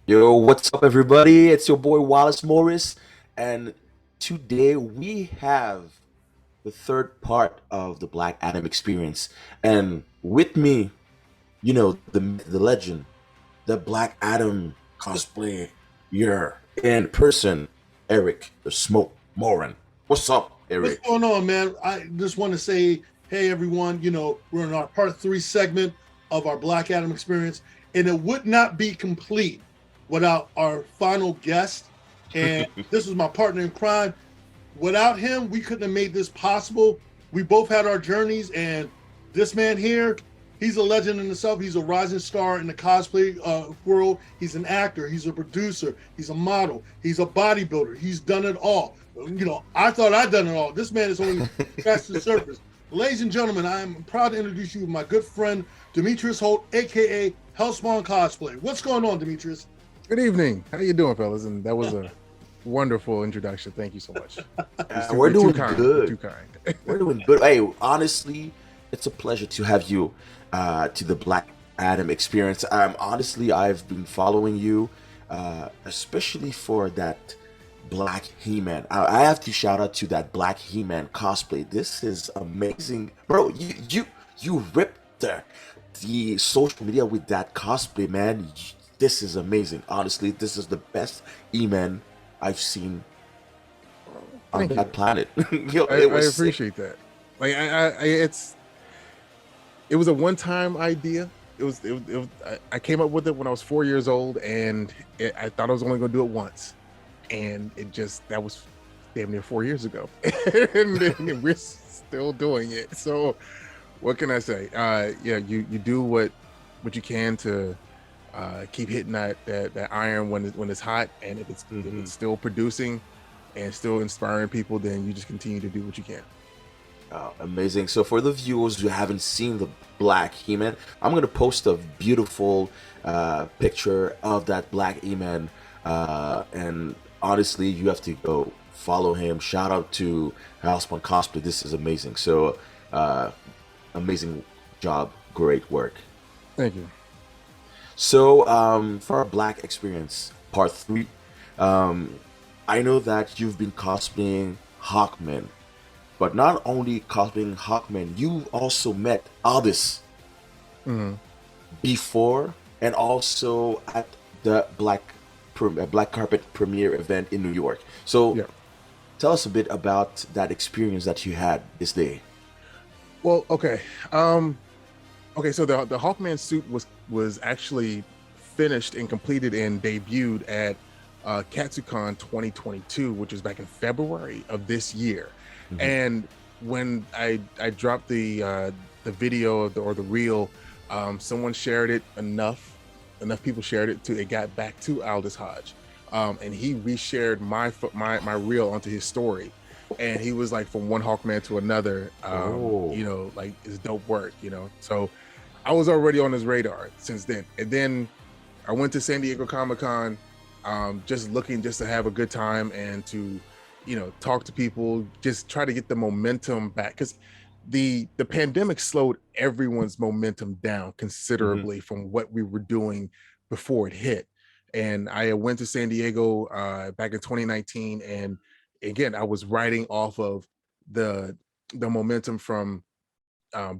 Yo, what's up, everybody? It's your boy Wallace Morris, and today we have the third part of the Black Adam experience. And with me, the myth, the legend, the Black Adam cosplay, you're in person, Eric the Smoke Morin. What's up, What's Eric? going on, man? I just want to say, hey, everyone, we're in our part three segment of our Black Adam experience, and it would not be complete without our final guest. And this was my partner in crime. Without him, we couldn't have made this possible. We both had our journeys, and this man here, he's a legend in himself. He's a rising star in the cosplay world. He's an actor. He's a producer. He's a model. He's a bodybuilder. He's done it all. I thought I'd done it all. This man is only scratched the surface. Ladies and gentlemen, I am proud to introduce you to my good friend Demetrius Holt, aka Hellspawn Cosplay. What's going on, Demetrius? Good evening. How you doing, fellas? And that was a wonderful introduction. Thank you so much. We're You're too doing kind. You're good. too kind. We're doing good. Hey, honestly, it's a pleasure to have you to the Black Adam experience. Honestly, I've been following you, especially for that Black He-Man. I have to shout out to that Black He-Man cosplay. This is amazing, bro. You ripped the social media with that cosplay, man. This is amazing. Honestly, this is the best He-Man I've seen on Thank you. that planet. Yo, I, it I was sick. appreciate that. Like it was a one-time idea. I came up with it when I was 4 years old, and I thought I was only going to do it once, and that was damn near 4 years ago, and we're still doing it. So what can I say? Yeah, you do what you can to keep hitting that iron when it's hot, and if Mhm. it's still producing and still inspiring people, then you just continue to do what you can. Amazing. So for the viewers who haven't seen the Black He-Man, I'm gonna post a beautiful picture of that Black He-Man, and honestly, you have to go follow him. Shout out to Houseman Cosplay. This is amazing. So, uh, amazing job, great work. Thank you. So, for our Black Experience Part Three, um, I know that you've been cosplaying Hawkman. But not only cosplaying Hawkman, you also met Aldis Mhm. before and also at the Black Carpet premiere event in New York. So Yeah. tell us a bit about that experience that you had this day. Well, okay. Okay, so the Hawkman suit was actually finished and completed and debuted at Katsucon 2022, which was back in February of this year. Hmm. And when I dropped the video or the reel, someone shared it enough people shared it to it got back to Aldous Hodge, and he reshared my reel onto his story, and he was like, from one Hawkman to another, Oh. like, it's dope work, so I was already on his radar since then. And then I went to San Diego Comic-Con, just looking just to have a good time and to, talk to people, just try to get the momentum back, because the pandemic slowed everyone's momentum down Hmm. considerably from what we were doing before it hit. And I went to San Diego back in 2019, and again, I was riding off of the the momentum from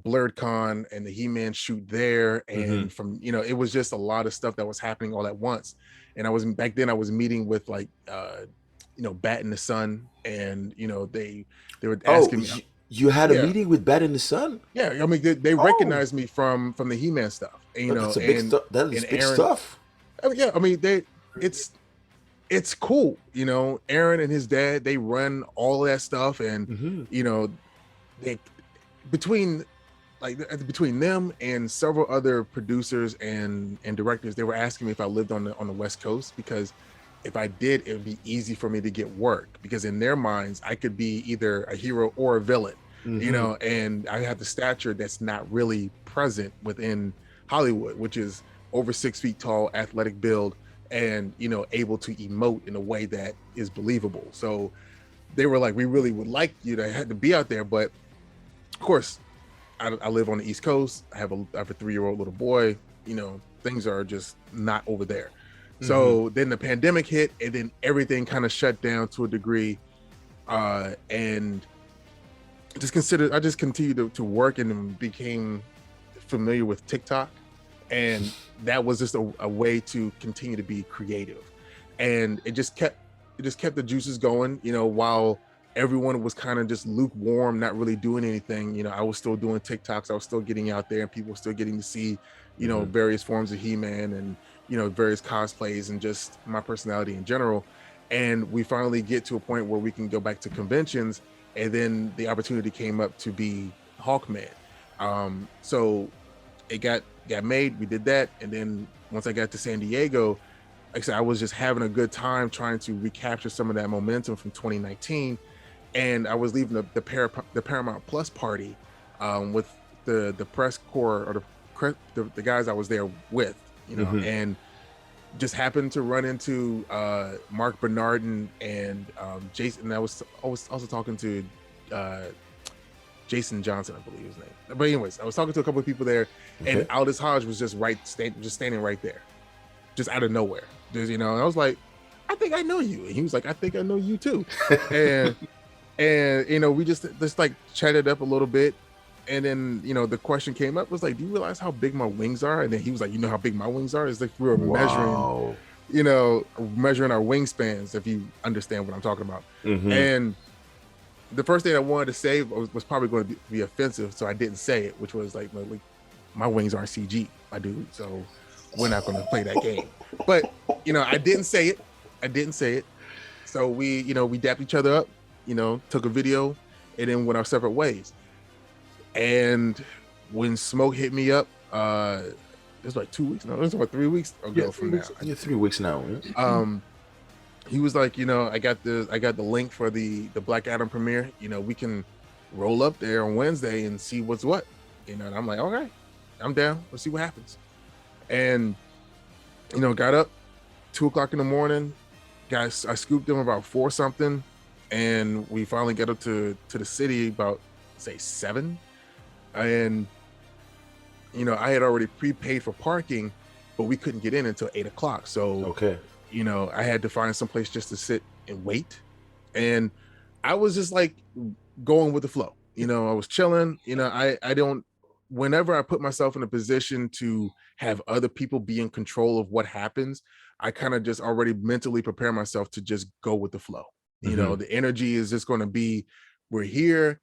Blurred Con and the He-Man shoot there, Hmm. and from, it was just a lot of stuff that was happening all at once. And back then I was meeting with, like, Bat in the Sun, and they were Oh, asking me. you had a Yeah, meeting with Bat in the Sun? yeah, I mean, they Oh, recognized me from the He-Man stuff, and, that's a big stuff. That is and big Aaron. stuff. Oh yeah, I mean, it's it's cool, Aaron and his dad, they run all of that stuff, and Hmm. you know they between between them and several other producers and directors, they were asking me if I lived on the West Coast, because if I did, it would be easy for me to get work, because in their minds I could be either a hero or a villain, Hmm. and I have the stature that's not really present within Hollywood, which is over 6 feet tall, athletic build, and able to emote in a way that is believable. So they were like, we really would like you to have to be out there, but of course I live on the East Coast. I have a 3-year-old little boy. Things are just not over there. So then the pandemic hit, and then everything kind of shut down to a degree. And I just continued to work and became familiar with TikTok. And that was just a way to continue to be creative. And it just kept the juices going, while everyone was kind of just lukewarm, not really doing anything. I was still doing TikToks, I was still getting out there, and people were still getting to see, various forms of He-Man and, various cosplays and just my personality in general. And we finally get to a point where we can go back to conventions, and then the opportunity came up to be Hawkman. So it got made, we did that. And then once I got to San Diego, like I said, I was just having a good time trying to recapture some of that momentum from 2019. And I was leaving the Paramount Plus party with the press corps, or the guys I was there with, and just happened to run into Mark Bernardin and Jason. And I was also talking to Jason Johnson, I believe his name. But anyways, I was talking to a couple of people there, and Aldous Hodge was just standing right there, just out of nowhere. Just, and I was like, I think I know you. And he was like, I think I know you too. and we just like chatted up a little bit. And then, the question came up, was like, do you realize how big my wings are? And then he was like, you know how big my wings are? It's like we were measuring, measuring our wingspans, if you understand what I'm talking about. And the first thing I wanted to say was probably going to be offensive, so I didn't say it, which was like, my wings aren't CG, my dude, so we're not going to play that game. But, I didn't say it. So we dapped each other up, took a video, and then went our separate ways. And when Smoke hit me up, it was like 2 weeks. No, it was about 3 weeks ago from now. Yeah, 3 weeks now. He was like, I got the link for the Black Adam premiere. We can roll up there on Wednesday and see what's what. And I'm like, okay, I'm down. Let's see what happens. And got up 2:00 in the morning. Guys, I scooped him about 4 something, and we finally got up to the city about, say, 7. And I had already prepaid for parking, but we couldn't get in until 8:00. So I had to find some place just to sit and wait. And I was just like going with the flow. I was chilling. Whenever I put myself in a position to have other people be in control of what happens, I kind of just already mentally prepare myself to just go with the flow. The energy is just going to be, we're here.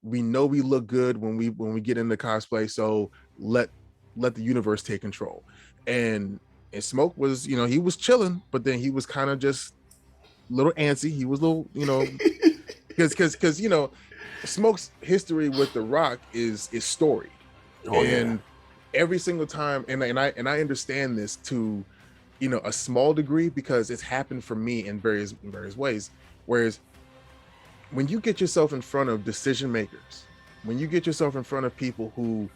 We know we look good when we get into cosplay. So let the universe take control. And Smoke was, he was chilling, but then he was kind of just a little antsy. He was a little, because Smoke's history with The Rock is story. Every single time, and I understand this to, a small degree, because it's happened for me in various ways. Whereas when you get yourself in front of decision makers, when you get yourself in front of people who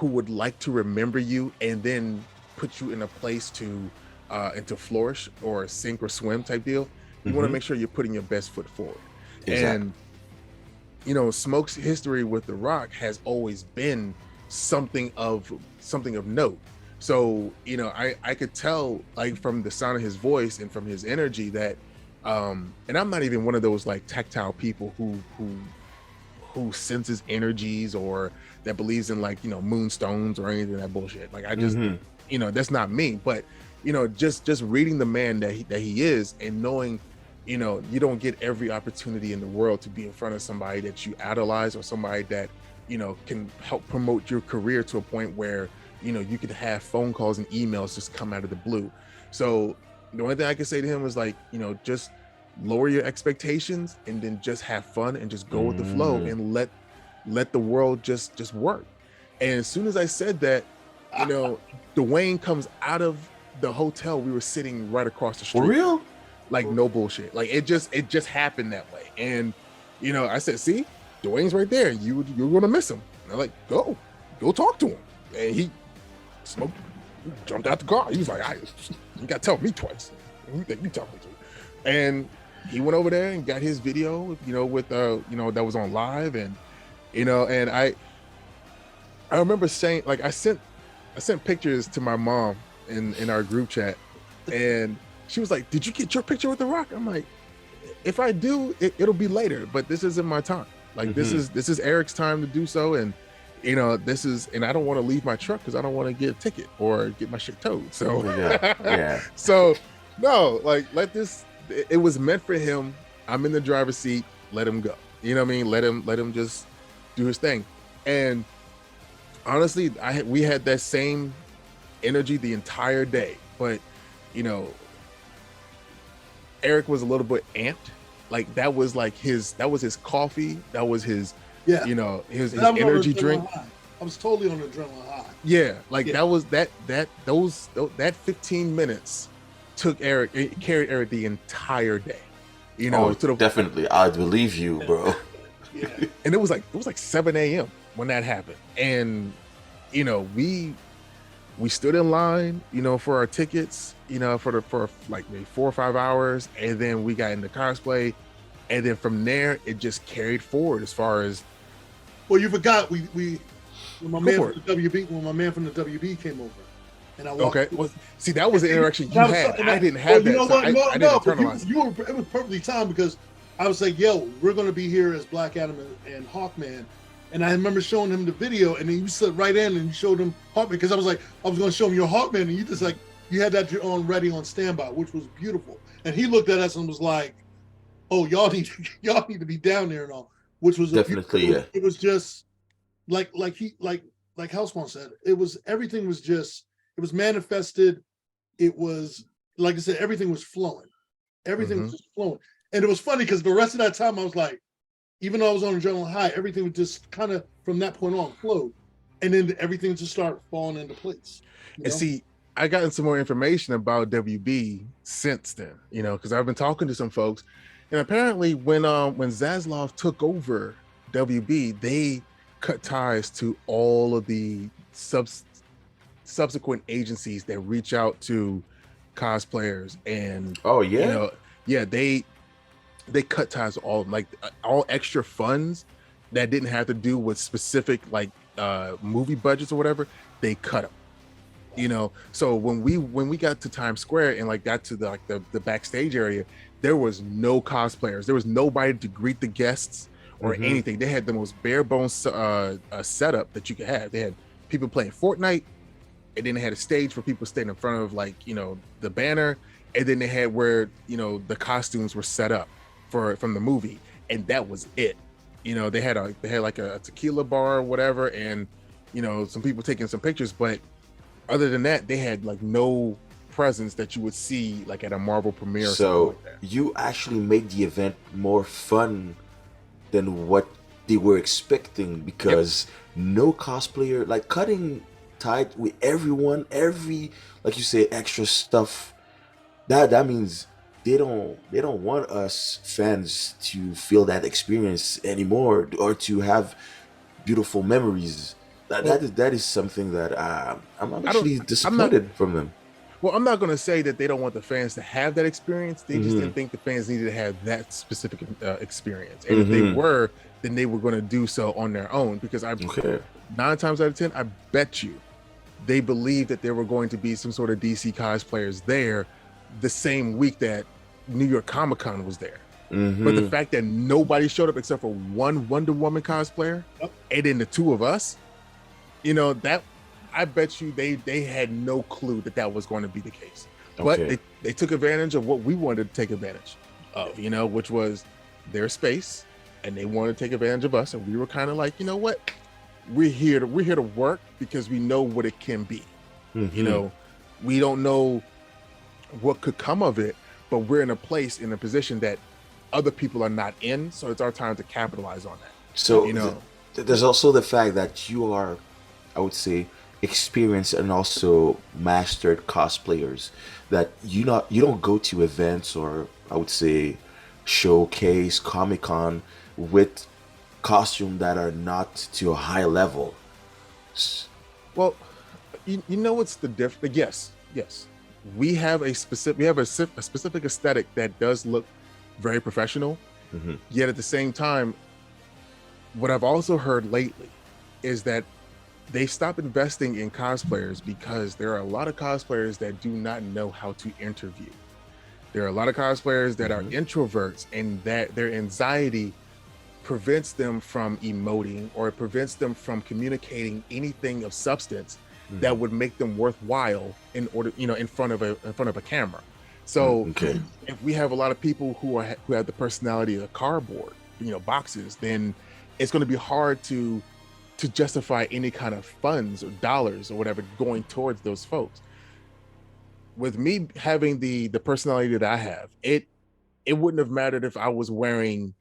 would like to remember you and then put you in a place to flourish or sink or swim type deal, you want to make sure you're putting your best foot forward. Exactly. And Smoke's history with The Rock has always been something of note. So I could tell, like, from the sound of his voice and from his energy that and I'm not even one of those like tactile people who senses energies or that believes in like moonstones or anything of that bullshit. Like I just that's not me. But just reading the man that he is, and knowing you don't get every opportunity in the world to be in front of somebody that you idolize, or somebody that can help promote your career to a point where you could have phone calls and emails just come out of the blue. So the only thing I can say to him is like, just lower your expectations and then just have fun and just go with the flow and let the world just work. And as soon as I said that, Dwayne comes out of the hotel. We were sitting right across the street. For real? Like no bullshit. Like it just happened that way. And I said, see, Dwayne's right there. You're gonna miss him. And I'm like, go talk to him. And he jumped out the car. He was like, you gotta tell me twice. Who you think you talking to? And he went over there and got his video, with that was on live, and and I remember saying, like, I sent pictures to my mom in our group chat, And she was like, "Did you get your picture with The Rock?" I'm like, "If I do, it'll be later, but this isn't my time. Like this is Eric's time to do so, and this is, and I don't want to leave my truck because I don't want to get a ticket or get my shit towed. So Yeah. so no, like let this. It was meant for him. I'm in the driver's seat. Let him go. You know what I mean? Let him just do his thing. And honestly, we had that same energy the entire day, but Eric was a little bit amped. Like that was his coffee. That was his his energy drink. I was totally on adrenaline high. Yeah, like that was that 15 minutes it carried Eric the entire day. Definitely, I believe you, bro. Yeah. And it was like 7 a.m. when that happened, and we stood in line, for our tickets, for like maybe 4 or 5 hours, and then we got into cosplay, and then from there it just carried forward as far as. Well, you forgot when my man from the WB came over, and I walked. Okay, well, see, that was the interaction you had. I didn't have that. You know what? I didn't internalize. It was perfectly timed because I was like, "Yo, we're gonna be here as Black Adam and Hawkman." And I remember showing him the video, and then you sit right in and you showed him Hawkman, because I was going to show him your Hawkman, and you just you had that on ready on standby, which was beautiful. And he looked at us and was like, "Oh, y'all need to be down there and all," which was definitely yeah. It was just like Hellspawn said, everything was manifested. It was, like I said, everything was flowing. Everything was just flowing, and it was funny because the rest of that time I was like, even though I was on adrenaline high, everything would just kind of, from that point on, flowed. And then everything just started falling into place. And see, I gotten some more information about WB since then, because I've been talking to some folks. And apparently when Zaslav took over WB, they cut ties to all of the subsequent agencies that reach out to cosplayers. And they cut ties to all extra funds that didn't have to do with specific movie budgets or whatever. They cut them, So when we got to Times Square and got to the backstage area, there was no cosplayers. There was nobody to greet the guests or anything. They had the most bare bones setup that you could have. They had people playing Fortnite, and then they had a stage for people standing in front of the banner, and then they had where the costumes were set up from the movie, and that was it. They had a tequila bar or whatever, and some people taking some pictures, but other than that, they had no presence that you would see at a Marvel premiere. So you actually made the event more fun than what they were expecting, because no cosplayer, cutting tight with everyone, like you say, extra stuff. That means they don't want us fans to feel that experience anymore, or to have beautiful memories. That is something that I'm actually disappointed from them. Well, I'm not going to say that they don't want the fans to have that experience. They just didn't think the fans needed to have that specific experience. And if they were, then they were going to do so on their own, because 9 times out of 10, I bet you they believed that there were going to be some sort of DC cosplayers there the same week that New York Comic Con was there. But the fact that nobody showed up except for one Wonder Woman cosplayer, and then the 2 of us, that I bet you they had no clue that was going to be the case. But they took advantage of what we wanted to take advantage of, which was their space, and they wanted to take advantage of us, and we were kind of like, you know what, we're here to work because we know what it can be. We don't know what could come of it, but we're in a position that other people are not in, so it's our time to capitalize on that. So there's also the fact that you are, I would say, experienced and also mastered cosplayers, that you don't go to events, or I would say showcase, Comic-Con, with costume that are not to a high level. Well, what's the difference? Yes, we have a specific aesthetic that does look very professional. Yet at the same time, what I've also heard lately is that they stopped investing in cosplayers because there are a lot of cosplayers that do not know how to interview. There are a lot of cosplayers that are Mhm. introverts, and that their anxiety prevents them from emoting, or it prevents them from communicating anything of substance that Mhm. would make them worthwhile in order, in front of a camera. Mm, So okay. if we have a lot of people who have the personality of cardboard, boxes, then it's going to be hard to justify any kind of funds or dollars or whatever going towards those folks. With me having the personality that I have, it wouldn't have mattered if I was wearing,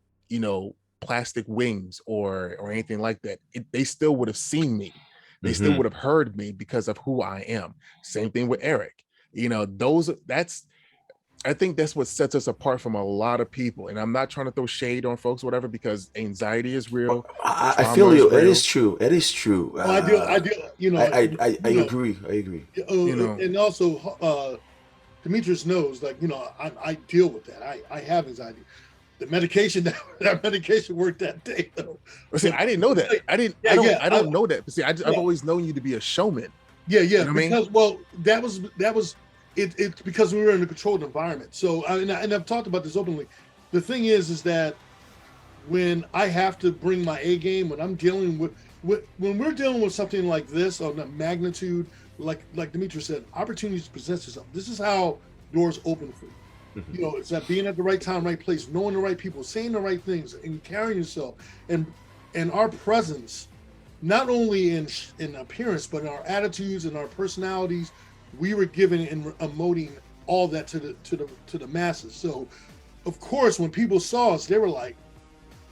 plastic wings or anything like that. They still would have seen me. They still Mhm. would have heard me because of who I am. Same thing with Eric. That's I think that's what sets us apart from a lot of people. And I'm not trying to throw shade on folks, whatever, because anxiety is Well, real, I trauma feel is you. It is real. true. It is true. Well, I do, I you know, agree. I agree. You know, and also, Demetrius knows, like, I deal with that. I have anxiety. The medication that medication worked that day though. but see, But I didn't know that. yeah, yeah, I don't know that. But see, I've yeah, always known you to be a showman. yeah. You know what I mean? Because well, that was it. It's because we were in a controlled environment. So and I've talked about this openly. The thing is that when I have to bring my A game, when I'm dealing with when we're dealing with something like this of the magnitude, like Demetrius said, opportunities present themselves. This is how doors open for you. Mhm. It's that being at the right time, right place, knowing the right people, saying the right things, and carrying yourself, and our presence, not only in appearance, but in our attitudes and our personalities, we were given and emoting all that to the masses. So, of course, when people saw us, they were like,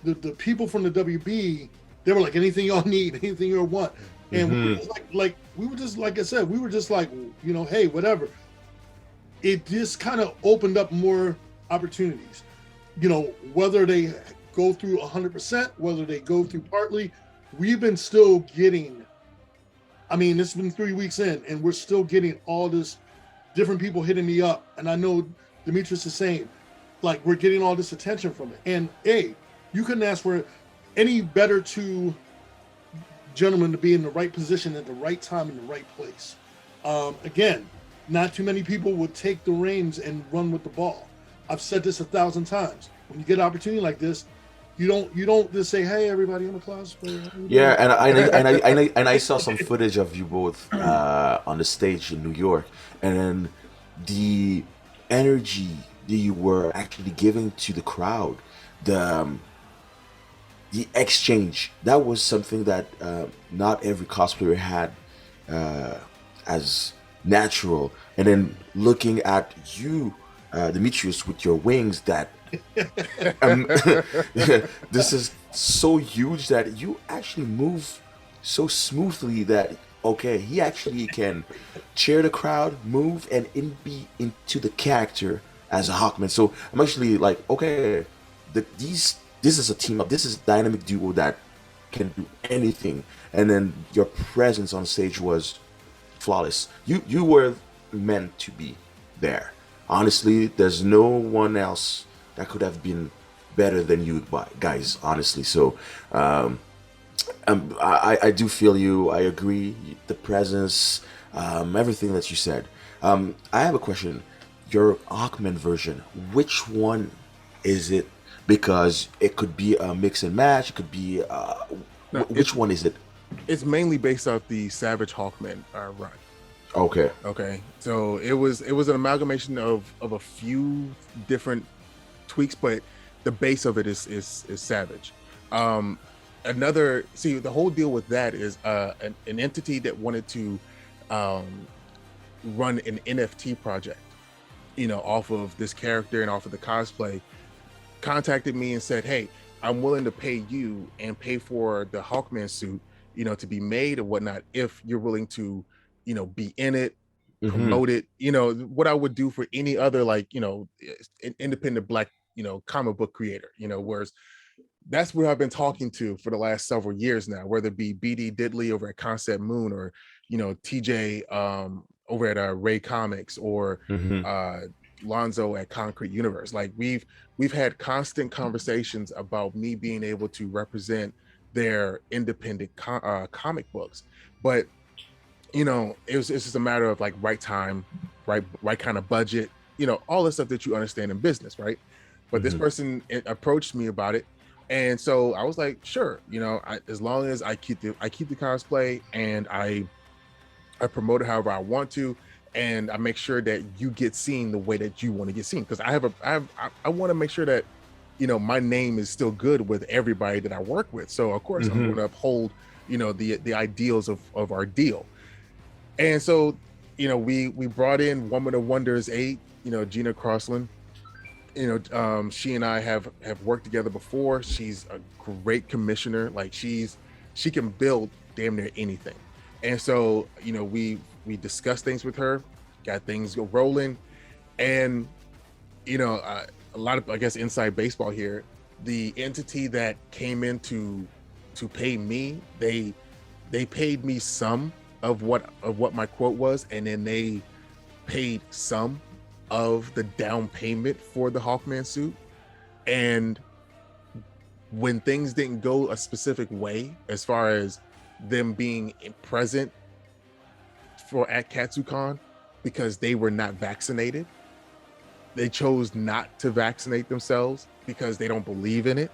the people from the WB, they were like, anything y'all need, anything you want, and we were Mhm. just like we were just like I said, we were just like, hey, whatever. It just kind of opened up more opportunities. Whether they go through 100%, whether they go through partly, we've been still getting. I mean, it's been 3 weeks in, and we're still getting all this different people hitting me up, and I know Demetrius is saying, like, we're getting all this attention from it. And hey, you couldn't ask for any better two gentlemen to be in the right position at the right time in the right place. Again, not too many people would take the reins and run with the ball. I've said this 1,000 times. When you get an opportunity like this, you don't just say, "Hey, everybody, I'm a cosplayer. How you Yeah, doing?" and I saw some footage of you both on the stage in New York, and then the energy that you were actually giving to the crowd, the the exchange, that was something that not every cosplayer had uh, as natural. And then looking at you, Demetrius, with your wings, that um, this is so huge that you actually move so smoothly that okay, he actually can cheer the crowd, move, and be into the character as a Hawkman. So I'm actually like, okay, this is a team up. This is a dynamic duo that can do anything. And then your presence on stage was flawless. You were meant to be there. Honestly, there's no one else that could have been better than you guys. Honestly, so I do feel you. I agree. The presence, everything that you said. I have a question. Your Hawkman version, which one is it? Because it could be a mix and match. It could be No, which one is it? it's mainly based off the Savage Hawkman run. Okay. Okay, so it was an amalgamation of a few different tweaks, but the base of it is Savage. Um, Another, see, the whole deal with that is an entity that wanted to um, run an NFT project, off of this character and off of the cosplay, contacted me and said, "Hey, I'm willing to pay you and pay for the Hawkman suit, to be made or whatnot, if you're willing to, be in it, Mm-hmm. promote it, what I would do for any other, like, independent black, comic book creator, whereas that's where I've been talking to for the last several years now, whether it be BD Diddley over at Concept Moon, or, TJ over at Ray Comics, or Mm-hmm. uh Lonzo at Concrete Universe. Like we've had constant conversations about me being able to represent their independent comic books. But it's just a matter of like right time, right kind of budget, all the stuff that you understand in business, right? But this Hmm. person approached me about it, and so I was like, sure, as long as I keep the cosplay, and I promote it however I want to, and I make sure that you get seen the way that you want to get seen, because I want to make sure that my name is still good with everybody that I work with. So of course I'm Hmm. going to uphold the ideals of our deal. And so we brought in Woman of Wonders 8, Gina Crossland. She and I have worked together before. She's a great commissioner. Like she can build damn near anything. And so we discussed things with her, got things rolling. And a lot of, I guess, inside baseball here, the entity that came in to pay me, they paid me some of what my quote was, and then they paid some of the down payment for the Hawkman suit. And when things didn't go a specific way, as far as them being present for at KatsuCon, because they were not vaccinated, they chose not to vaccinate themselves because they don't believe in it.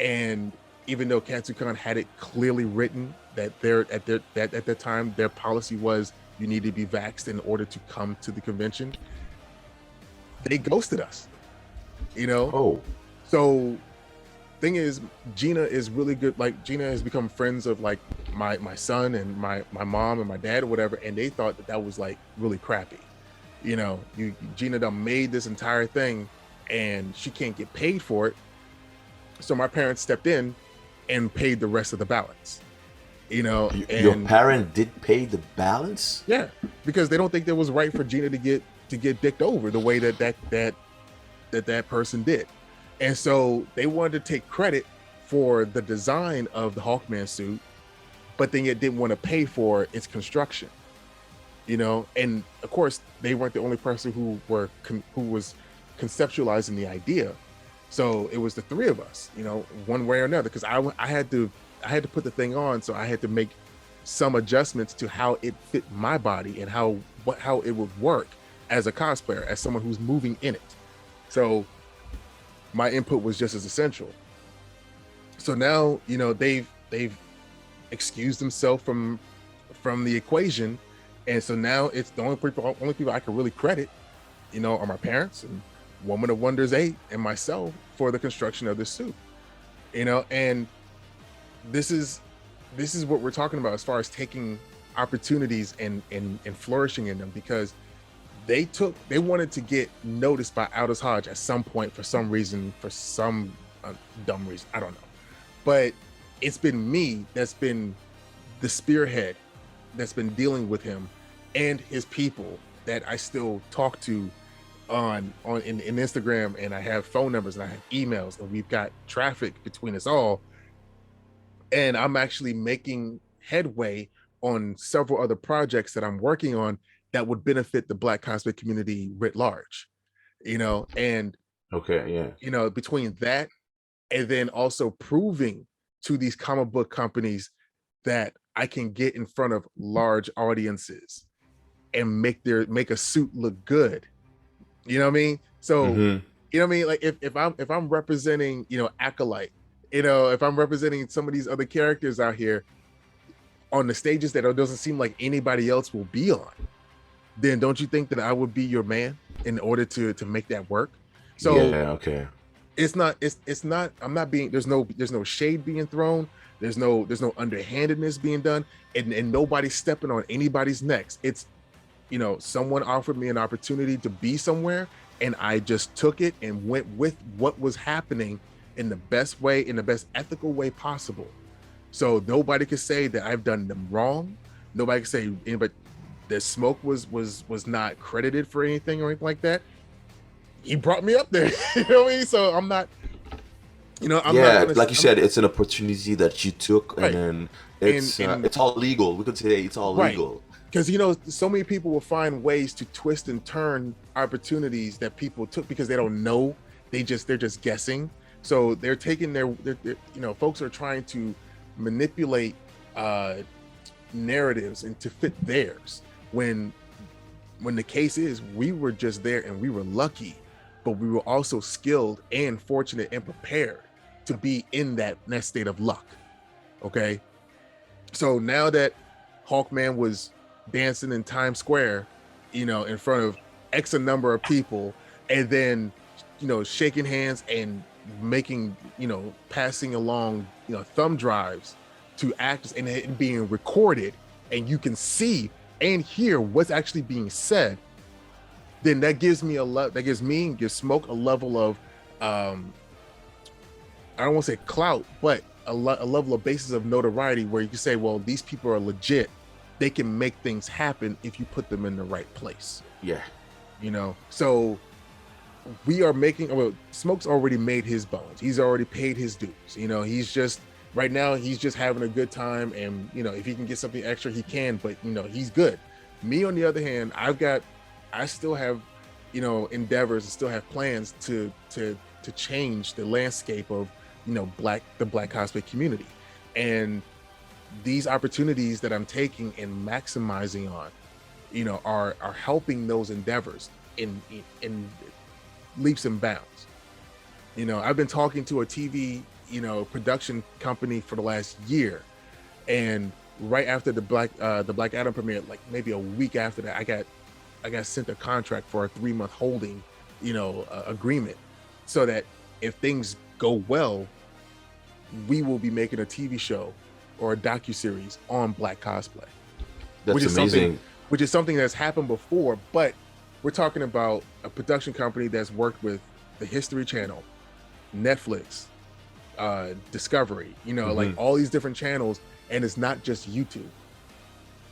And even though KatsuCon had it clearly written that at the time their policy was you need to be vaxxed in order to come to the convention, they ghosted us. Oh. So thing is, Gina is really good. Like Gina has become friends of like my son and my mom and my dad or whatever, and they thought that was like really crappy. Gina done made this entire thing and she can't get paid for it. So my parents stepped in and paid the rest of the balance. Your And parent did pay the balance? yeah, because they don't think it was right for Gina to get dicked over the way that person did. And so they wanted to take credit for the design of the Hawkman suit, but then yet didn't want to pay for its construction. And of course they weren't the only person who was conceptualizing the idea. So it was the three of us, one way or another, because I had to put the thing on, so I had to make some adjustments to how it fit my body and how it would work as a cosplayer, as someone who's moving in it. So my input was just as essential. So now they've excused themselves from the equation, and so now it's the only people I can really credit, are my parents and Woman of Wonders 8 and myself for the construction of this suit. And this is what we're talking about as far as taking opportunities and flourishing in them, because they wanted to get noticed by Aldous Hodge at some point for some reason, for some dumb reason, I don't know. But it's been me that's been the spearhead that's been dealing with him and his people that I still talk to in Instagram, and I have phone numbers and I have emails, and we've got traffic between us all. And I'm actually making headway on several other projects that I'm working on that would benefit the Black cosplay community writ large, and Okay, yeah. between that and then also proving to these comic book companies that I can get in front of large audiences and make a suit look good. You know what I mean? So, Hmm. you know what I mean? Like if I'm representing, Acolyte, if I'm representing some of these other characters out here on the stages that it doesn't seem like anybody else will be on, then don't you think that I would be your man in order to make that work? So Yeah, okay. it's not, I'm not being, there's no shade being thrown, there's no underhandedness being done, and nobody's stepping on anybody's necks. It's someone offered me an opportunity to be somewhere, and I just took it and went with what was happening in the best way, in the best ethical way possible. So nobody could say that I've done them wrong. Nobody could say anybody that Smoke was not credited for anything or anything like that. He brought me up there. You know what I mean? So I'm not, I'm Yeah, not gonna, like you said, it's an opportunity that you took, right. and then it's all legal. We could say it's all Right. legal. Because so many people will find ways to twist and turn opportunities that people took because they don't know. They're just guessing. So they're taking folks are trying to manipulate narratives and to fit theirs when the case is we were just there and we were lucky, but we were also skilled and fortunate and prepared to be in that state of luck. Okay, so now that Hawkman was dancing in Times Square, you know, in front of X a number of people, and then, you know, shaking hands and making, you know, passing along, you know, thumb drives to actors and it being recorded, and you can see and hear what's actually being said, then that gives me gives Smoke a level of I don't want to say clout, but a level of basis of notoriety where you can say, well, these people are legit. They can make things happen if you put them in the right place. Yeah. You know, so we are making, well, Smoke's already made his bones. He's already paid his dues. You know, he's just, right now, he's just having a good time. And, you know, if he can get something extra, he can, but, you know, he's good. Me, on the other hand, I still have, you know, endeavors and still have plans to change the landscape of, you know, the Black cosplay community. And these opportunities that I'm taking and maximizing on, you know, are helping those endeavors in leaps and bounds. You know, I've been talking to a TV, you know, production company for the last year, and right after the Black Adam premiere, like maybe a week after that, I got sent a contract for a 3-month holding, you know, agreement, so that if things go well, we will be making a TV show or a docuseries on Black cosplay. That's amazing. Which is something that's happened before, but we're talking about a production company that's worked with the History Channel, Netflix, Discovery, you know, like all these different channels, and it's not just YouTube.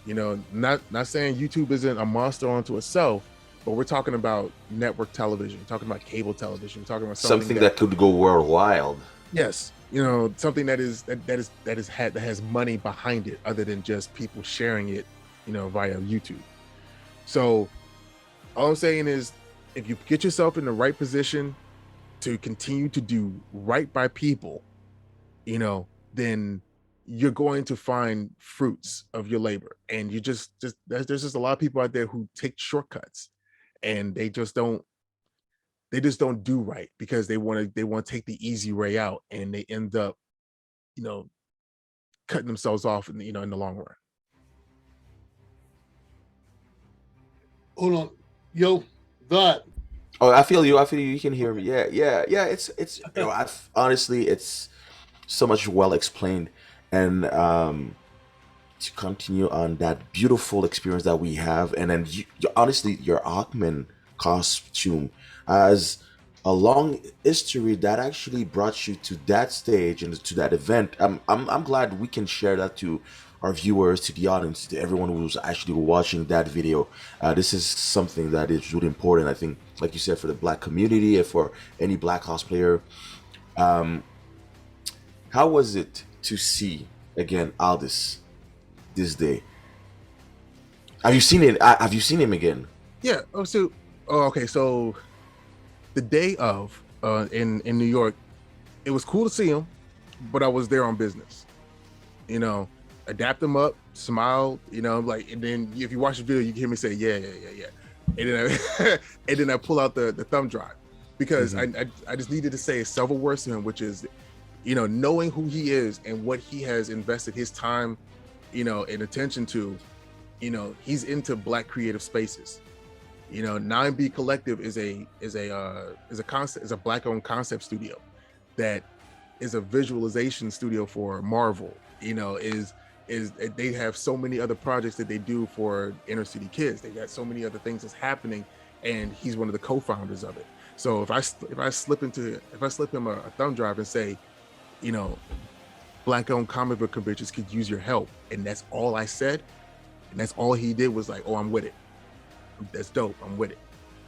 You know, not saying YouTube isn't a monster unto itself, but we're talking about network television, talking about cable television, talking about something that could go worldwide. Yes, you know, something that has money behind it, other than just people sharing it, you know, via YouTube. So all I'm saying is, if you get yourself in the right position to continue to do right by people, you know, then you're going to find fruits of your labor. And you there's just a lot of people out there who take shortcuts, and they just don't do right because they want to take the easy way out, and they end up, you know, cutting themselves off in the long run. Hold on, yo, that. Oh, I feel you. You can hear me. Yeah. It's you know, honestly, it's so much well explained, and to continue on that beautiful experience that we have, and then honestly, your Hawkman costume has a long history that actually brought you to that stage and to that event. I'm glad we can share that to our viewers, to the audience, to everyone who's actually watching that video. This is something that is really important, I think, like you said, for the Black community and for any Black cosplayer. How was it to see again Aldis this day? Have you seen it? Have you seen him again? Yeah. Okay. So the day of in New York, it was cool to see him, but I was there on business. You know, I dapped him up, smiled, you know, like, and then if you watch the video, you can hear me say, yeah. And then and then I pull out the thumb drive, because I just needed to say several words to him, which is, you know, knowing who he is and what he has invested his time, you know, and attention to. You know, he's into Black creative spaces. You know, 9B Collective is a Black-owned concept studio that is a visualization studio for Marvel. You know, they have so many other projects that they do for inner city kids. They got so many other things that's happening, and he's one of the co-founders of it. So if I slip him a thumb drive and say, you know, Black-owned comic book conventions could use your help, and that's all I said, and that's all he did was like, oh, I'm with it. That's dope. I'm with it.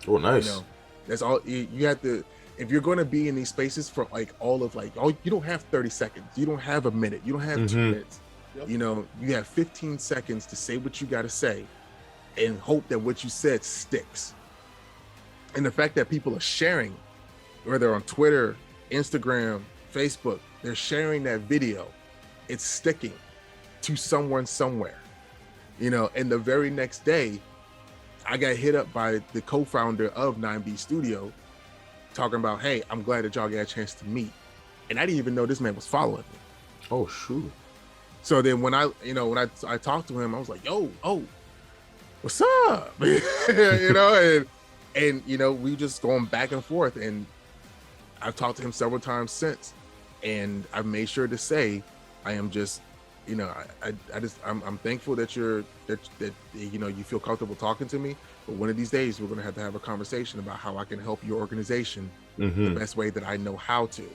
Oh, nice. You know, that's all you have to. If you're going to be in these spaces for like all of like, oh, you don't have 30 seconds. You don't have a minute. You don't have 2 minutes. Yep. You know, you have 15 seconds to say what you got to say, and hope that what you said sticks. And the fact that people are sharing, whether on Twitter, Instagram, Facebook, they're sharing that video it's sticking to someone somewhere, you know. And the very next day, I got hit up by the co-founder of 9B Studio talking about, hey, I'm glad that y'all got a chance to meet. And I didn't even know this man was following me. Oh, shoot. So then when I talked to him, I was like, yo, oh, what's up? You know, and you know, we just going back and forth, and I've talked to him several times since, and I've made sure to say, I am just, you know, I'm thankful that that you know, you feel comfortable talking to me, but one of these days we're going to have a conversation about how I can help your organization the best way that I know how to,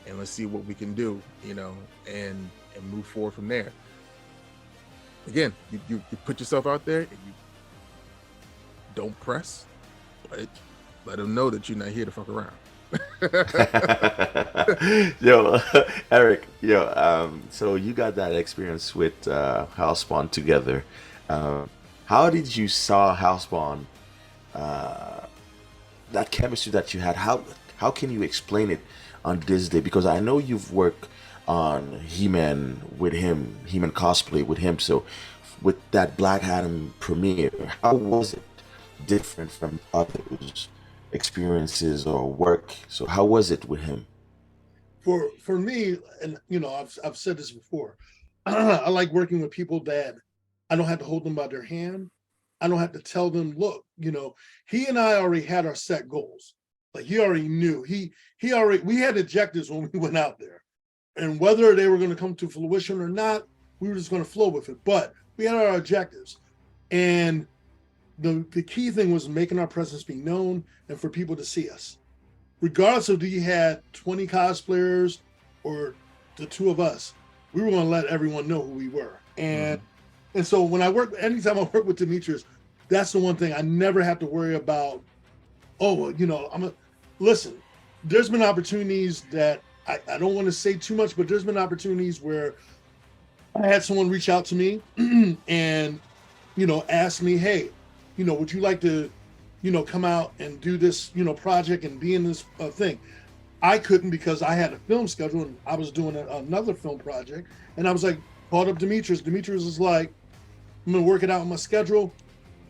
and let's see what we can do, you know, and move forward from there. Again, you put yourself out there and you don't press, but let them know that you're not here to fuck around. Yo, Eric, so you got that experience with Housebond together. How did you saw Housebond, that chemistry that you had? How can you explain it on this day? Because I know you've worked on He-Man with him, He-Man cosplay with him. So with that Black Adam premiere, how was it different from others' experiences or work? So how was it with him? For me, and you know, I've said this before, I like working with people that I don't have to hold them by their hand. I don't have to tell them, look, you know, he and I already had our set goals. Like he already knew. We had objectives when we went out there. And whether they were going to come to fruition or not, we were just going to flow with it. But we had our objectives. And the key thing was making our presence be known and for people to see us. Regardless of, do you had 20 cosplayers or the two of us, we were going to let everyone know who we were. And so when anytime I work with Demetrius, that's the one thing I never have to worry about. Oh, well, you know, listen, there's been opportunities that I don't want to say too much, but there's been opportunities where I had someone reach out to me and, you know, ask me, hey, you know, would you like to, you know, come out and do this, you know, project and be in this thing? I couldn't because I had a film schedule and I was doing another film project. And I was like, called up Demetrius. Demetrius was like, I'm going to work it out on my schedule.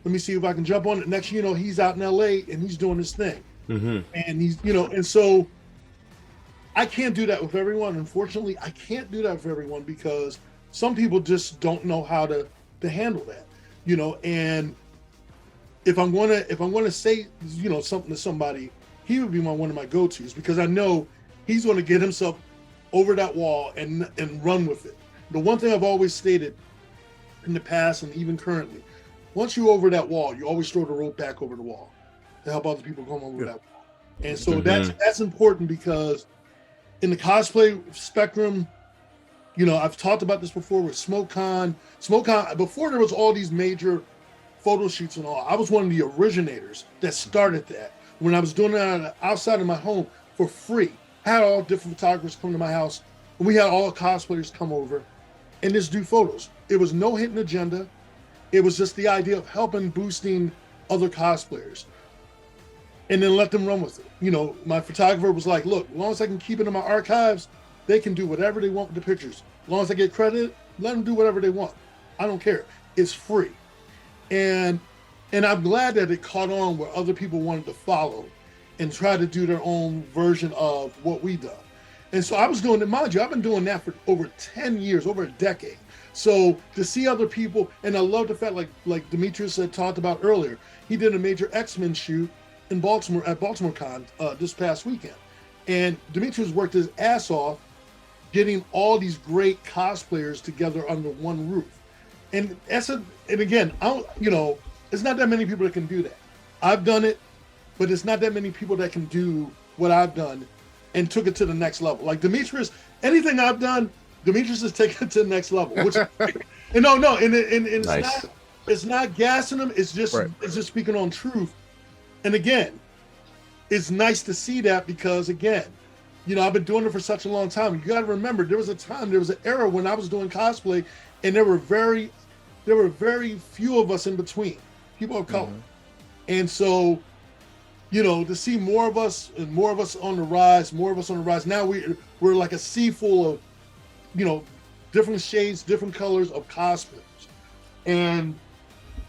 Let me see if I can jump on it. Next, you know, he's out in LA and he's doing his thing. And he's, you know, and so I can't do that with everyone. Unfortunately, I can't do that with everyone because some people just don't know how to handle that, you know. And if I'm gonna say, you know, something to somebody, he would be one of my go-tos because I know he's going to get himself over that wall and run with it. The one thing I've always stated in the past and even currently, once you're over that wall, you always throw the rope back over the wall to help other people come over that wall. And so that's important because in the cosplay spectrum, you know, I've talked about this before with SmokeCon, before there was all these major photo shoots and all, I was one of the originators that started that when I was doing it outside of my home for free. I had all different photographers come to my house and we had all cosplayers come over and just do photos. It was no hidden agenda. It was just the idea of helping boosting other cosplayers and then let them run with it. You know, my photographer was like, look, as long as I can keep it in my archives, they can do whatever they want with the pictures. As long as I get credit, let them do whatever they want. I don't care. It's free. And I'm glad that it caught on where other people wanted to follow and try to do their own version of what we done. And so I was doing it, mind you, I've been doing that for over 10 years, over a decade. So to see other people, and I love the fact, like Demetrius had talked about earlier, he did a major X-Men shoot in Baltimore at BaltimoreCon this past weekend. And Demetrius worked his ass off getting all these great cosplayers together under one roof. And again, you know, it's not that many people that can do that. I've done it, but it's not that many people that can do what I've done and took it to the next level. Like Demetrius, anything I've done, Demetrius has taken it to the next level. Which, and it's Nice. it's not gassing him. It's just it's just speaking on truth. And again, it's nice to see that because again, you know, I've been doing it for such a long time. You got to remember, there was an era when I was doing cosplay, and there were very few of us in between, people of color. And so, you know, to see more of us on the rise. Now we're like a sea full of, you know, different shades, different colors of cosplayers, and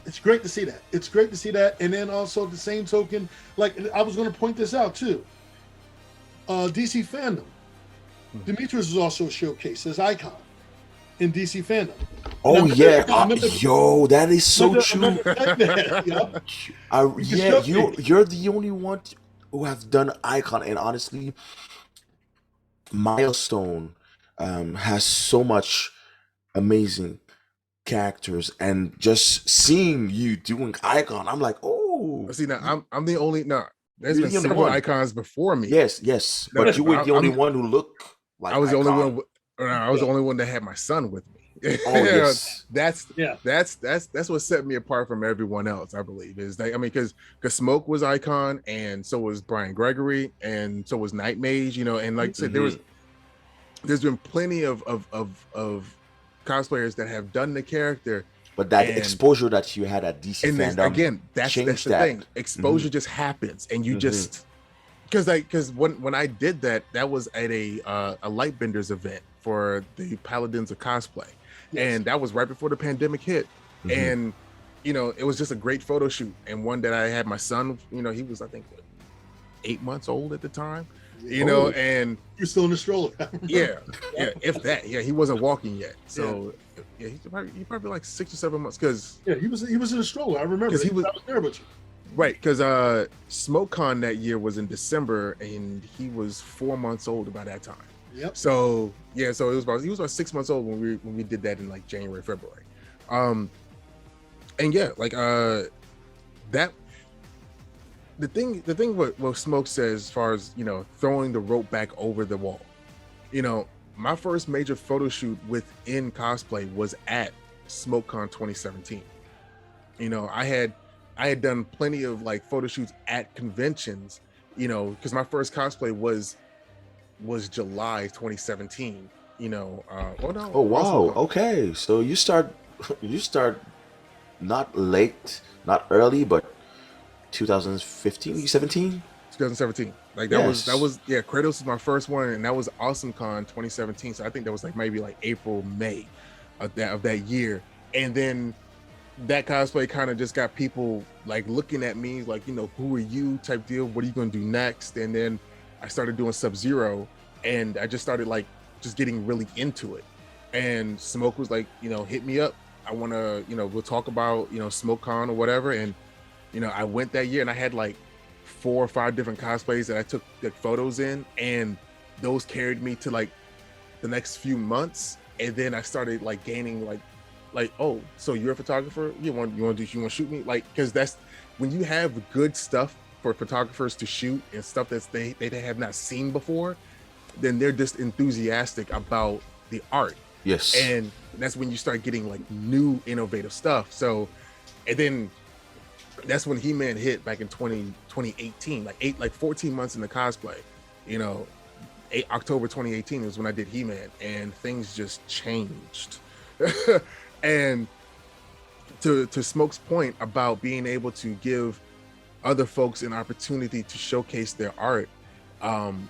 it's great to see that. It's great to see that. And then also the same token, like I was going to point this out too. DC fandom. Demetrius is also showcased as Icon in DC fandom. Oh Now, yeah, remember- yo, that is so true. Yep. Yeah, you're the only one who have done Icon, and honestly, Milestone has so much amazing characters, and just seeing you doing Icon, I'm like, oh, See, now I'm the only there's You're been the only several one. icons before me. yes, No, but you were the I'm- only one who looked like I was the only Icon. one. I was the only one that had my son with me. Oh yes, that's Yeah. that's what set me apart from everyone else. I believe is that I mean because Smoke was Icon, and so was Brian Gregory, and so was Night Mage. You know, and like I said, there's been plenty of cosplayers that have done the character. but that and- exposure that you had at DC And fandom, again, that's the changed that. thing. Exposure just happens, and you just because when I did that, that was at a Lightbenders event for the Paladins of Cosplay, Yes. and that was right before the pandemic hit, and you know it was just a great photo shoot, and one that I had my son. You know, he was I think 8 months old at the time. You know, Oh. and You're still in the stroller. yeah, if that, he wasn't walking yet, so he's probably like 6 or 7 months because. Yeah, he was in a stroller. I remember. 'Cause he was- I was there with you. Right, because SmokeCon that year was in December, and he was 4 months old by that time. Yep. So yeah, so he was about 6 months old when we did that in like January, February, and yeah, like that. The thing what Smoke says as far as throwing the rope back over the wall, my first major photo shoot within cosplay was at SmokeCon 2017. I had done plenty of like photo shoots at conventions, because my first cosplay was July 2017. Oh wow, okay, so you start not late, not early, but 2015, 17. 2017. Like that Yes. was Kratos was my first one, and that was AwesomeCon 2017. So I think that was like maybe like April, May of that year. And then that cosplay kind of just got people like looking at me like, who are you type deal? What are you gonna do next? And then I started doing Sub-Zero, and I just started like just getting really into it. And Smoke was like, hit me up. I wanna, we'll talk about, SmokeCon or whatever. And I went that year, and I had like 4 or 5 different cosplays that I took the photos in, and those carried me to like the next few months. And then I started like gaining like, oh, so you're a photographer? You want to shoot me? Like, because that's when you have good stuff for photographers to shoot and stuff that's they have not seen before, then they're just enthusiastic about the art. Yes. And that's when you start getting like new innovative stuff. So, and then that's when He-Man hit back in 2018, like 14 months in the cosplay. October 2018 is when I did He-Man, and things just changed. And to Smoke's point about being able to give other folks an opportunity to showcase their art, and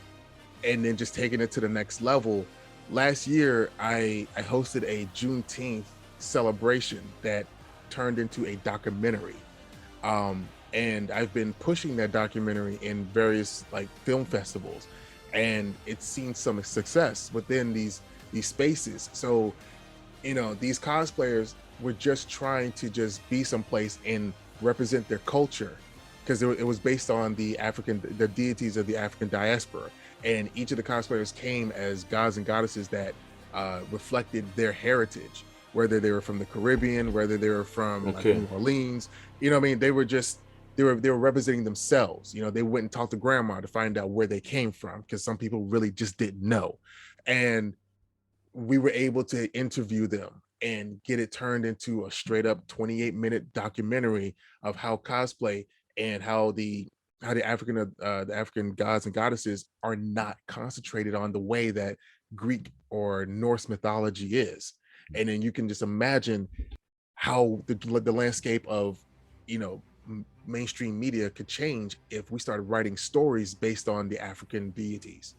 then just taking it to the next level. Last year, I hosted a Juneteenth celebration that turned into a documentary. And I've been pushing that documentary in various like film festivals, and it's seen some success within these spaces. So, these cosplayers were just trying to just be someplace and represent their culture, because it was based on the deities of the African diaspora, and each of the cosplayers came as gods and goddesses that reflected their heritage, whether they were from the Caribbean, whether they were from like New Orleans. They were representing themselves. They went and talked to grandma to find out where they came from, because some people really just didn't know. And we were able to interview them and get it turned into a straight up 28-minute documentary of how cosplay and how the African gods and goddesses are not concentrated on the way that Greek or Norse mythology is. And then you can just imagine how the landscape of mainstream media could change if we started writing stories based on the African deities.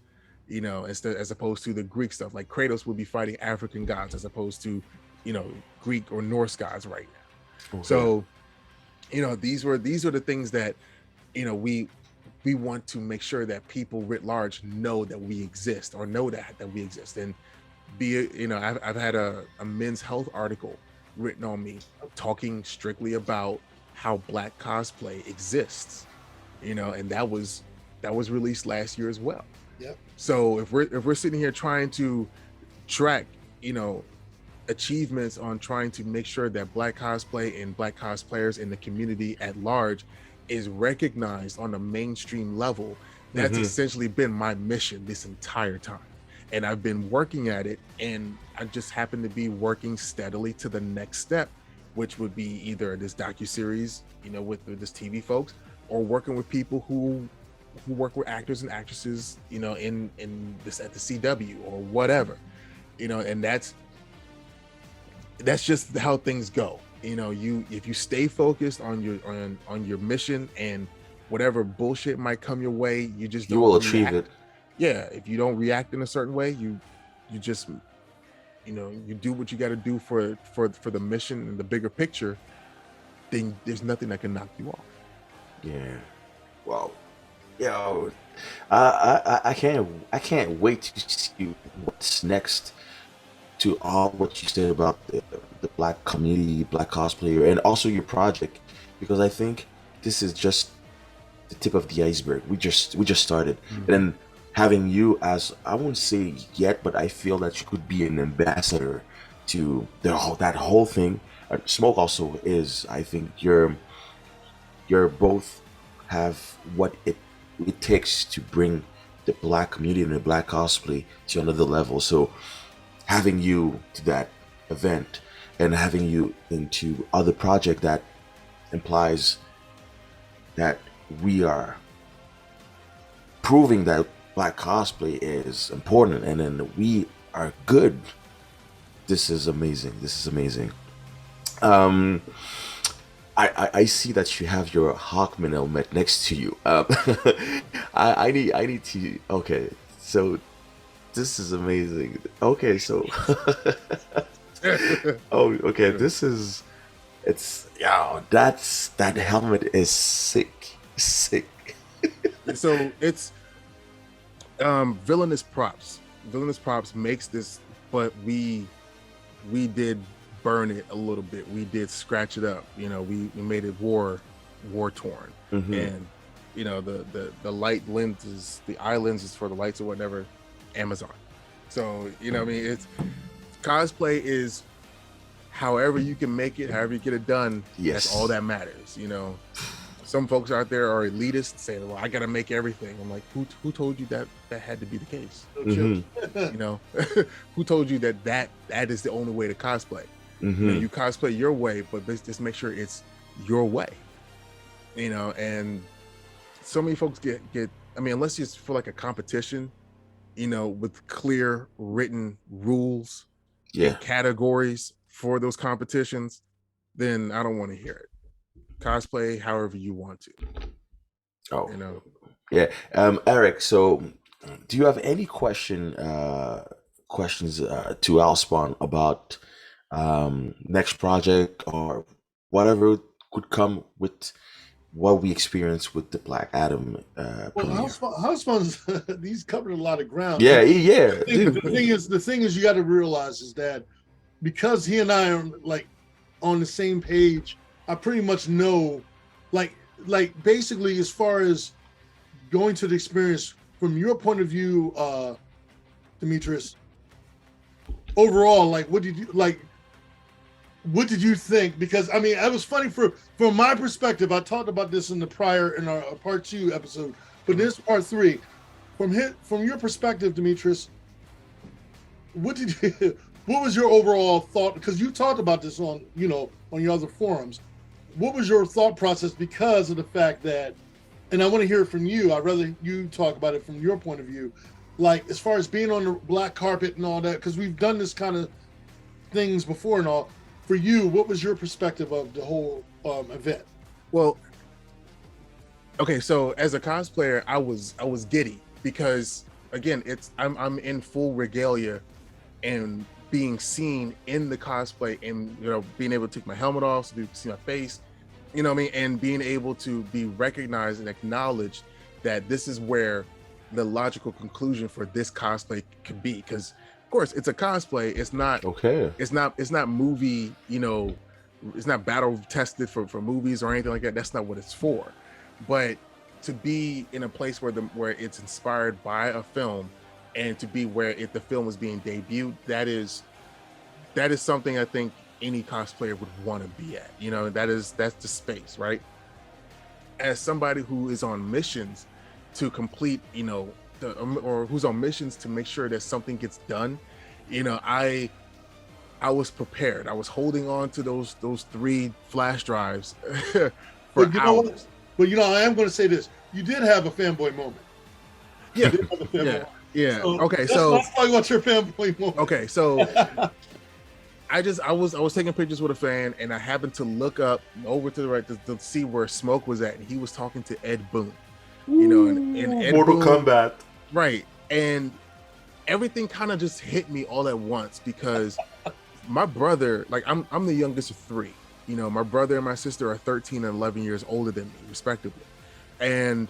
you know, instead as opposed to the Greek stuff. Like Kratos would be fighting African gods as opposed to, you know, Greek or Norse gods right now. Okay. So, you know, these are the things that, you know, we want to make sure that people writ large know that we exist, or know that we exist. And you know, I've had a Men's Health article written on me talking strictly about how Black cosplay exists, you know, and that was released last year as well. Yep. So if we're sitting here trying to track, you know, achievements on trying to make sure that Black cosplay and Black cosplayers in the community at large is recognized on a mainstream level, that's essentially been my mission this entire time. And I've been working at it, and I just happen to be working steadily to the next step, which would be either this docuseries, you know, with this TV folks, or working with people who work with actors and actresses, you know, in this at the CW or whatever, you know. And that's just how things go. You know, if you stay focused on your mission, and whatever bullshit might come your way, you will achieve it. Yeah, if you don't react in a certain way, you just, you know, you do what you got to do for the mission and the bigger picture, then there's nothing that can knock you off. Yeah. Wow. Yo, I can't wait to see what's next to all what you said about the Black community, Black cosplayer, and also your project, because I think this is just the tip of the iceberg. We just started, and then having you as, I won't say yet, but I feel that you could be an ambassador to that whole thing. Smoke also is. I think you're both have what it takes to bring the Black community and the Black cosplay to another level. So having you to that event and having you into other project, that implies that we are proving that Black cosplay is important, and then we are good. This is amazing. I see that you have your Hawkman helmet next to you. I need to. Okay, so this is amazing. Okay, so oh, okay. This is, it's, yeah. That helmet is sick. So it's Villainous Props. Villainous Props makes this, but we did burn it a little bit. We did scratch it up. You know, we made it war torn, and you know, the light lenses, the eye lenses for the lights or whatever, Amazon. So, you know, I mean, it's cosplay is however you can make it, however you get it done. Yes, that's all that matters. You know, some folks out there are elitist, saying, "Well, I gotta make everything." I'm like, who told you that had to be the case? You know, who told you that is the only way to cosplay? You know, you cosplay your way, but just make sure it's your way. You know, and so many folks get. I mean, unless it's for like a competition, you know, with clear written rules, and categories for those competitions, then I don't want to hear it. Cosplay however you want to. Oh, you know. Yeah. Eric, so do you have any questions to Alspawn about next project or whatever could come with what we experienced with the Black Adam premiere? Housespun's he's covered a lot of ground. Yeah. The thing is, you got to realize is that because he and I are like on the same page, I pretty much know, like basically, as far as going to the experience from your point of view, Demetrius. Overall, like, what did you think? Because I mean, it was funny from my perspective. I talked about this in our part 2 episode, but this part 3, from your perspective, Demetrius, what was your overall thought? Because you talked about this on your other forums. What was your thought process because of the fact that, and I want to hear it from you. I'd rather you talk about it from your point of view, like as far as being on the black carpet and all that, because we've done this kind of things before and all. For you, what was your perspective of the whole event? Well, okay, so as a cosplayer, I was giddy because again, it's I'm in full regalia and being seen in the cosplay, and being able to take my helmet off so people can see my face, you know what I mean, and being able to be recognized and acknowledged that this is where the logical conclusion for this cosplay could be. Because of course it's a cosplay, it's not Okay. it's not movie, it's not battle tested for movies or anything like that. That's not what it's for. But to be in a place where it's inspired by a film, and to be where if the film is being debuted, that is something I think any cosplayer would want to be at. That's the space, right? As somebody who is on missions to complete, or who's on missions to make sure that something gets done, I was prepared. I was holding on to those 3 flash drives for But you know what? hours. But I am going to say this: you did have a fanboy moment. Yeah, You did have a fanboy moment. yeah. So Okay, let's so talk about your fanboy moment. okay, so I was taking pictures with a fan, and I happened to look up over to the right to see where Smoke was at, and he was talking to Ed Boon. And Ed Mortal Boon, Kombat. right? And everything kind of just hit me all at once, because my brother, like I'm the youngest of 3. My brother and my sister are 13 and 11 years older than me, respectively, and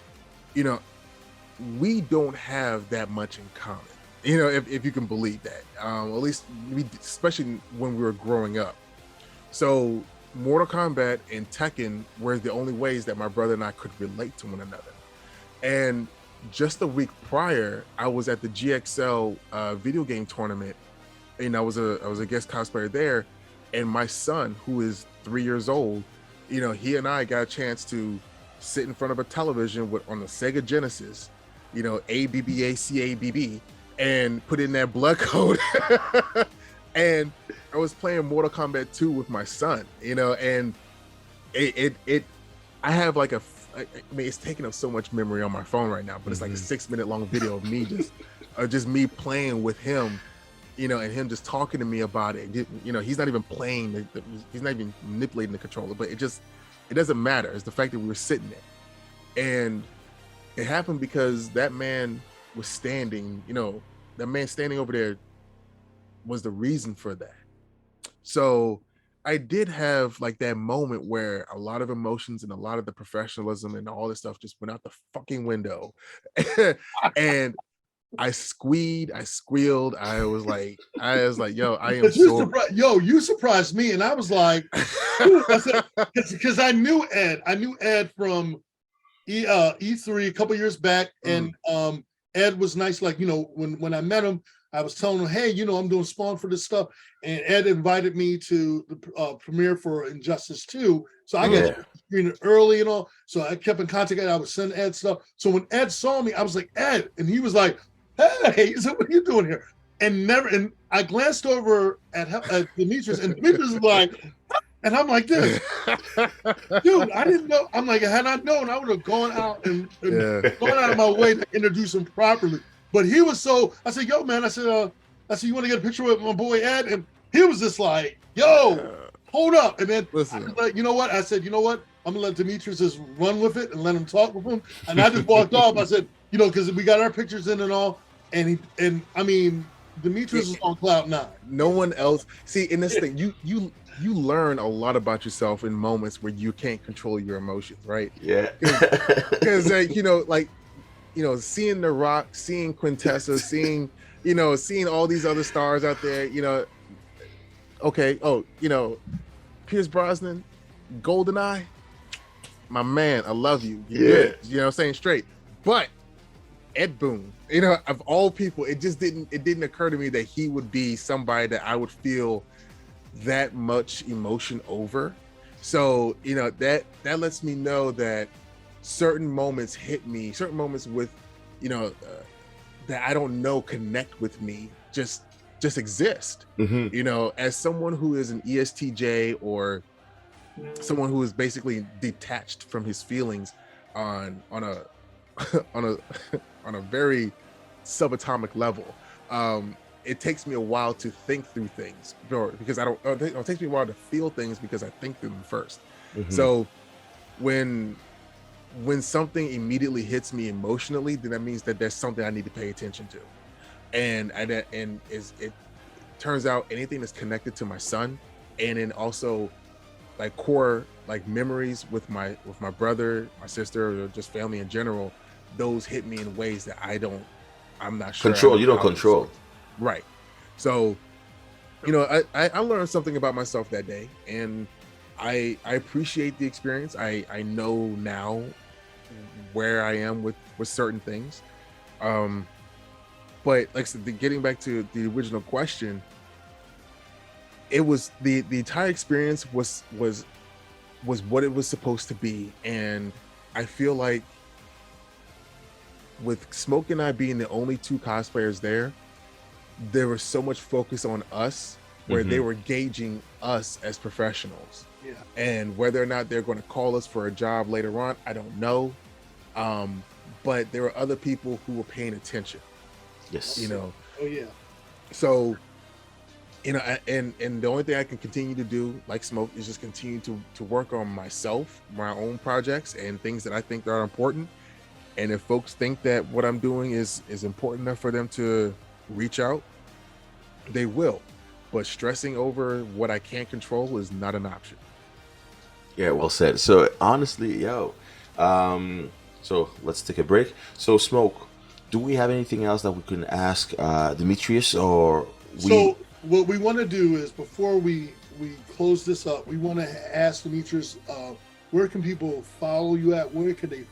we don't have that much in common. If you can believe that, at least especially when we were growing up. So Mortal Kombat and Tekken were the only ways that my brother and I could relate to one another. And just a week prior, I was at the GXL video game tournament, and I was a guest cosplayer there. And my son, who is 3 years old, he and I got a chance to sit in front of a television on the Sega Genesis, ABBACABB, and put in that blood code. And I was playing Mortal Kombat 2 with my son, and it I have like I mean, it's taking up so much memory on my phone right now, but it's like a 6-minute long video of me just me playing with him, and him just talking to me about it. He's not even playing, he's not even manipulating the controller, but it doesn't matter. It's the fact that we were sitting there, and it happened because that man was standing, that man standing over there was the reason for that. So I did have like that moment where a lot of emotions and a lot of the professionalism and all this stuff just went out the fucking window. And I squealed. I was like, yo, I am so. You surprised me, and I was like, because I knew Ed from E3 a couple years back, and Ed was nice. Like, when I met him, I was telling him, hey, I'm doing Spawn for this stuff, and Ed invited me to the premiere for Injustice 2. So I got to screen it early and all. So I kept in contact. I was sending Ed stuff. So when Ed saw me, I was like, Ed, and he was like, hey, so what are you doing here? And I glanced over at Demetrius, and Demetrius was like, and I'm like this, dude, I didn't know. I'm like, had I known, I would have gone out and gone out of my way to introduce him properly. But he was I said, yo, man, I said, you want to get a picture with my boy Ed? And he was just like, yo, hold up. And then I was like, you know what? I said, you know what? I'm gonna let Demetrius just run with it and let him talk with him. And I just walked off. I said, because we got our pictures in and all. And I mean, Demetrius was on cloud 9. No one else. See, in this thing, you learn a lot about yourself in moments where you can't control your emotions, right? Yeah. Because seeing The Rock, seeing Quintessa, seeing all these other stars out there, okay, Pierce Brosnan, GoldenEye, my man, I love you. You're good, I'm saying, straight. But Ed Boon, of all people, it didn't occur to me that he would be somebody that I would feel that much emotion over. So that lets me know that certain moments hit me, certain moments with that I don't know connect with me, just exist. As someone who is an ESTJ, or someone who is basically detached from his feelings on a on a very subatomic level, it takes me a while to think through things, because it takes me a while to feel things because I think through them first. So when when something immediately hits me emotionally, then that means that there's something I need to pay attention to. And it turns out anything that's connected to my son, and then also like core like memories with my brother, my sister, or just family in general, those hit me in ways that I'm not sure Control. You don't how to control. right. So, I learned something about myself that day, and I appreciate the experience. I know now where I am with certain things. But like I said, getting back to the original question, it was the entire experience was what it was supposed to be. And I feel like with Smoke and I being the only two cosplayers there was so much focus on us where they were gauging us as professionals. Yeah. And whether or not they're going to call us for a job later on, I don't know. But there were other people who were paying attention. Yes. Oh yeah. So, and the only thing I can continue to do, like Smoke, is just continue to work on myself, my own projects, and things that I think are important. And if folks think that what I'm doing is important enough for them to reach out, they will. But stressing over what I can't control is not an option. Yeah, well said. So honestly, so let's take a break. So Smoke, do we have anything else that we can ask Demetrius, or So what we want to do is before we close this up, we want to ask Demetrius, where can people follow you at? Where can they,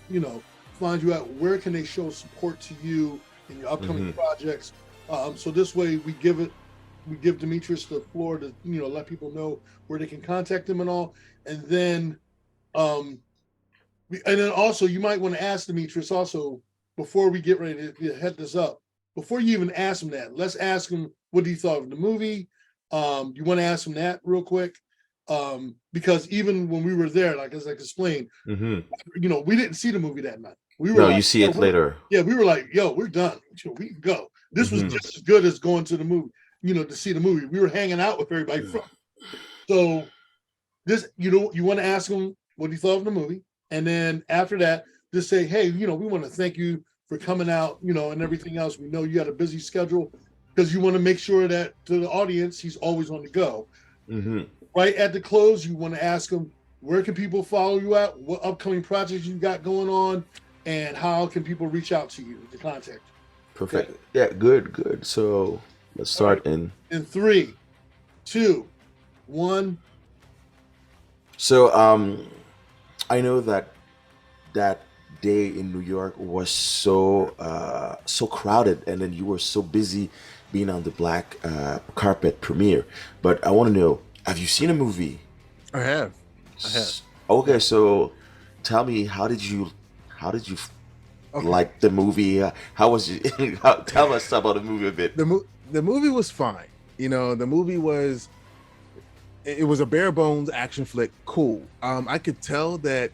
find you at? Where can they show support to you in your upcoming projects? So this way we give Demetrius the floor to let people know where they can contact him and all, and then also you might want to ask Demetrius also before we get ready to head this up. Before you even ask him that, let's ask him what he thought of the movie. You want to ask him that real quick? Because even when we were there, like as I explained, we didn't see the movie that night. We were you see it later. Yeah, we were like, yo, we're done. We can go. This was just as good as going to the movie, to see the movie. We were hanging out with everybody from. So this, you want to ask him what he thought of the movie. And then after that, just say, hey, we want to thank you for coming out, and everything else. We know you got a busy schedule, because you want to make sure that to the audience, he's always on the go. Right at the close, you want to ask him, where can people follow you at? What upcoming projects you got going on? And how can people reach out to you to contact you? Perfect. Okay. Yeah, good. So let's start in 3, 2, 1. So I know that day in New York was so crowded, and then you were so busy being on the black carpet premiere. But I want to know, have you seen a movie? I have. Okay, so tell me, how did you like the movie? How was it? Tell us about the movie a bit. The movie was fine. The movie was a bare bones action flick. Cool. I could tell that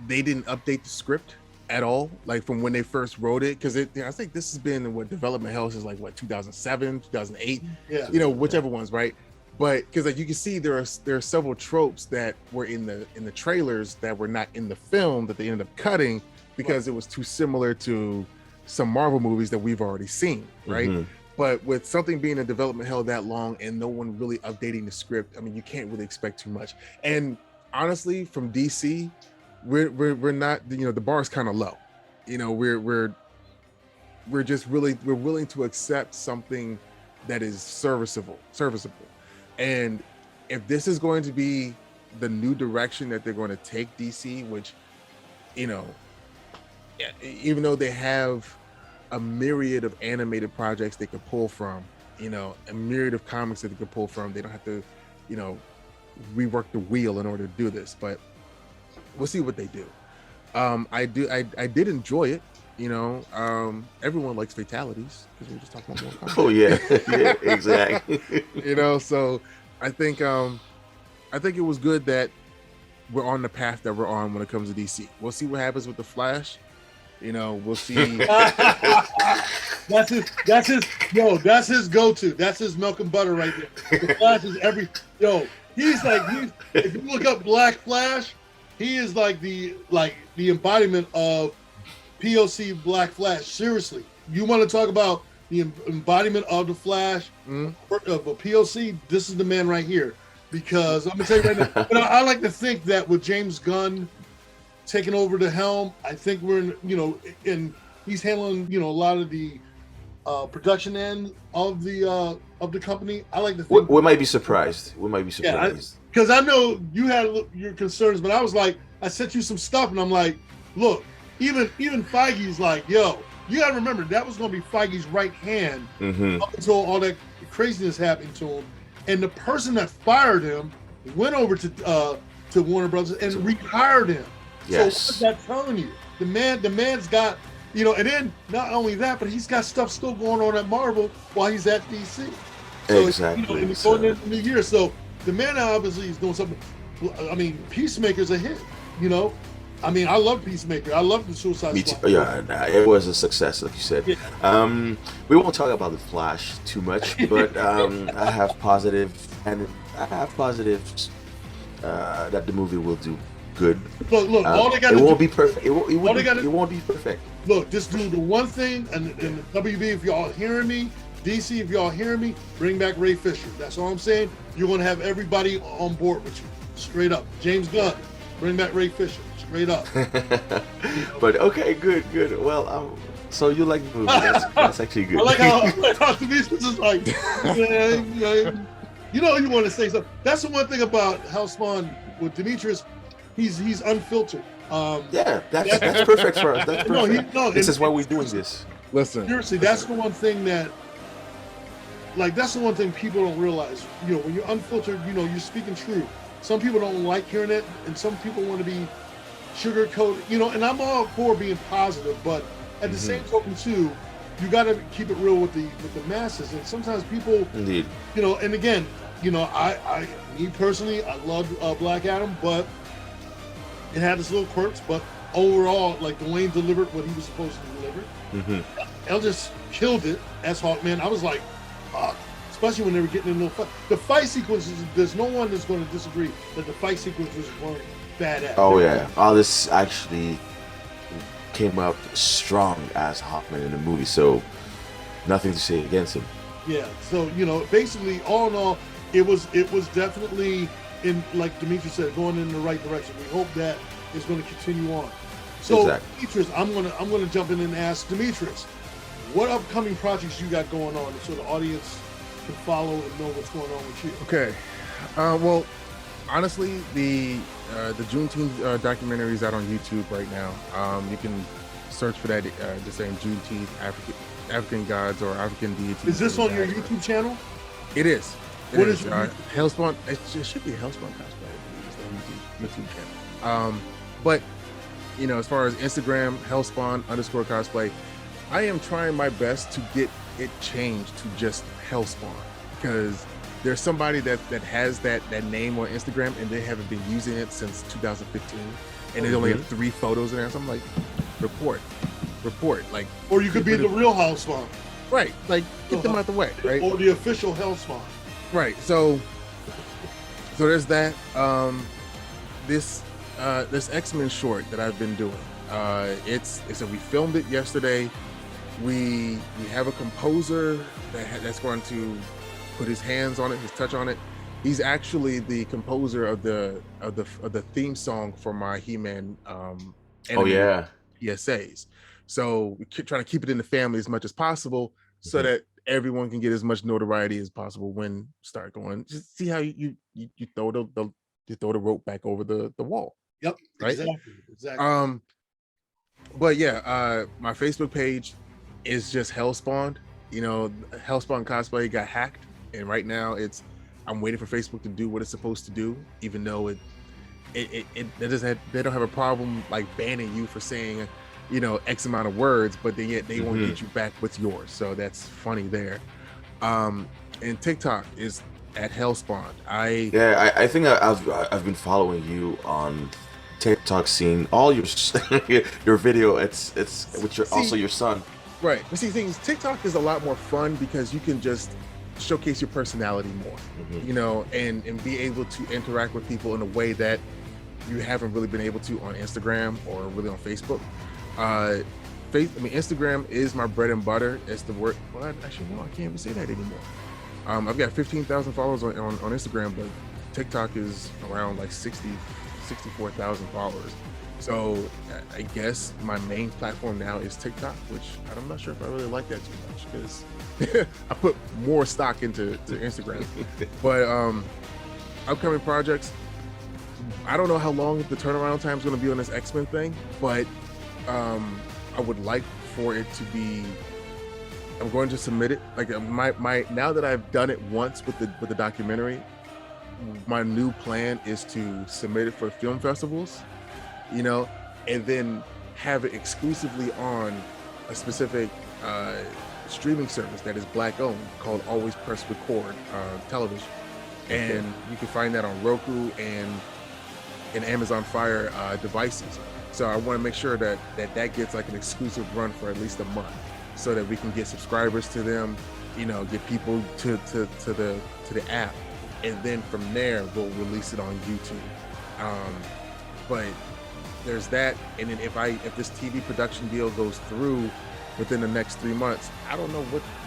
they didn't update the script at all, like from when they first wrote it, because I think this has been in development hell since 2007, 2008. Yeah. Whichever ones, right? But because you can see there are several tropes that were in the trailers that were not in the film that they ended up cutting because it was too similar to some Marvel movies that we've already seen, right? But with something being in development hell that long and no one really updating the script, I mean, you can't really expect too much. And honestly, from DC, we're not, the bar is kind of low. We're willing to accept something that is serviceable. And if this is going to be the new direction that they're going to take DC, which, even though they have a myriad of animated projects they could pull from, a myriad of comics that they could pull from, they don't have to, rework the wheel in order to do this, but we'll see what they do. I did enjoy it. Everyone likes fatalities because we were just talking about more Oh yeah, yeah, exactly. So I think it was good that we're on the path that we're on when it comes to DC. We'll see what happens with the Flash. We'll see. That's his go-to. That's his milk and butter right there. The Flash is if you look up Black Flash, he is like the embodiment of POC Black Flash. Seriously, you want to talk about the embodiment of the Flash of a POC? This is the man right here. Because I'm gonna tell you right now, but I like to think that with James Gunn taking over the helm, I think we're in, and he's handling, a lot of the production end of the company. I like to think we might be surprised. Yeah, because I know you had your concerns, but I sent you some stuff, and I'm like, look, even Feige's like, yo, you gotta remember that was gonna be Feige's right hand up until all that craziness happened to him, and the person that fired him went over to Warner Brothers and rehired him. Yes. So what's that telling you? The man's got, and then not only that, but he's got stuff still going on at Marvel while he's at DC. So, exactly. And going into the new year. So the man obviously is doing something. I mean, Peacemaker's a hit, I mean, I love Peacemaker. I love the Suicide Squad. Me too. Yeah, it was a success, like you said. Yeah. We won't talk about the Flash too much, but I have positives that the movie will do good. Look, all they got to do. It won't be perfect. It won't be perfect. Look, just do the one thing, and WB, if y'all hearing me, DC, if y'all hearing me, bring back Ray Fisher. That's all I'm saying. You're gonna have everybody on board with you, straight up. James Gunn, bring back Ray Fisher, straight up. But okay, good. Well, so you like the movie? That's actually good. I like how Demetrius is like, you want to say something. That's the one thing about Hellspawn with Demetrius. He's unfiltered. Yeah, that's perfect for us. That's perfect. This is why we're doing this. Listen, seriously, that's the one thing that, that's the one thing people don't realize. When you're unfiltered, you're speaking truth. Some people don't like hearing it, and some people want to be sugarcoated. And I'm all for being positive, but at the same token too, you got to keep it real with the masses. And sometimes people, indeed, and again, me personally, I love Black Adam, but it had its little quirks. But overall, like Dwayne delivered what he was supposed to deliver. El just killed it as Hawkman. I was like, especially when they were getting in a little fight. The fight sequences, there's no one that's going to disagree that the fight sequences weren't badass. Oh yeah, all this actually came up strong as Hawkman in the movie, so nothing to say against him. Yeah, so basically, all in all, it was definitely in, like Demetrius said, going in the right direction. We hope that is going to continue on. So, exactly. Demetrius, I'm gonna jump in and ask Demetrius, what upcoming projects you got going on, so the audience can follow and know what's going on with you. Okay, well, honestly, the Juneteenth documentary is out on YouTube right now. You can search for that, just saying Juneteenth, African gods or African deities. Is this on your YouTube channel? It is. What is Hellspawn? It should be Hellspawn Cosplay. It's the YouTube channel. But as far as Instagram, Hellspawn_cosplay, I am trying my best to get it changed to just Hellspawn, because there's somebody that has that name on Instagram and they haven't been using it since 2015, and they only have 3 photos in there. So I'm like, report, like. Or you could be the real Hellspawn. Right, like get them out the way, right? Or the official Hellspawn. Right. So there's that. This X-Men short that I've been doing. We filmed it yesterday. We have a composer that's going to put his hands on it, his touch on it. He's actually the composer of the theme song for my He-Man PSAs. So we're trying to keep it in the family as much as possible, so that everyone can get as much notoriety as possible when start going. Just see how you throw the rope back over the wall. Yep. Right. Exactly. But yeah, my Facebook page is just Hellspawn. Hellspawn Cosplay got hacked, and right now I'm waiting for Facebook to do what it's supposed to do, even though they don't have a problem like banning you for saying X amount of words, but yet they won't get you back with yours. So that's funny there. And TikTok is at Hellspawn. I think I've been following you on TikTok, seeing all your your video. It's with your son. Right. But see, things TikTok is a lot more fun because you can just showcase your personality more, and be able to interact with people in a way that you haven't really been able to on Instagram or really on Facebook. Instagram is my bread and butter. It's the word. Well, actually, no, I can't even say that anymore. I've got 15,000 followers on Instagram, but TikTok is around like 64,000 followers. So I guess my main platform now is TikTok, which I'm not sure if I really like that too much because I put more stock into Instagram. But upcoming projects, I don't know how long the turnaround time is going to be on this X-Men thing, but I would like for it to be. I'm going to submit it. Like my now that I've done it once with the documentary, my new plan is to submit it for film festivals, and then have it exclusively on a specific streaming service that is Black owned called Always Press Record television. And you can find that on Roku and Amazon Fire devices. So I want to make sure that gets like an exclusive run for at least a month, so that we can get subscribers to them, get people to the app, and then from there we'll release it on YouTube. But there's that, and then if this TV production deal goes through within the next 3 months, I don't know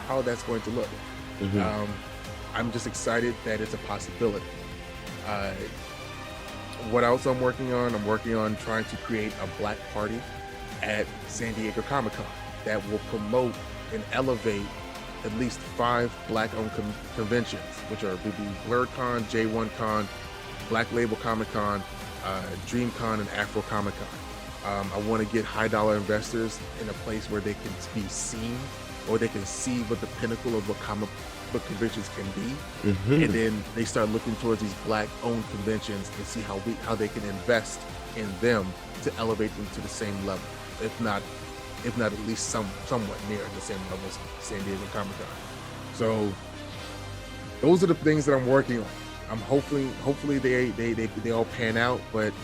how that's going to look. I'm just excited that it's a possibility. What else I'm working on? I'm working on trying to create a Black party at San Diego Comic-Con that will promote and elevate at least 5 Black-owned conventions, which are BlurredCon, J1Con, Black Label Comic-Con, DreamCon, and Afro Comic-Con. I want to get high-dollar investors in a place where they can be seen, or they can see what the pinnacle of what comic book conventions can be, and then they start looking towards these Black-owned conventions and see how they can invest in them to elevate them to the same level, if not at least somewhat near the same level as San Diego Comic-Con. So those are the things that I'm working on. I'm hopefully they all pan out, but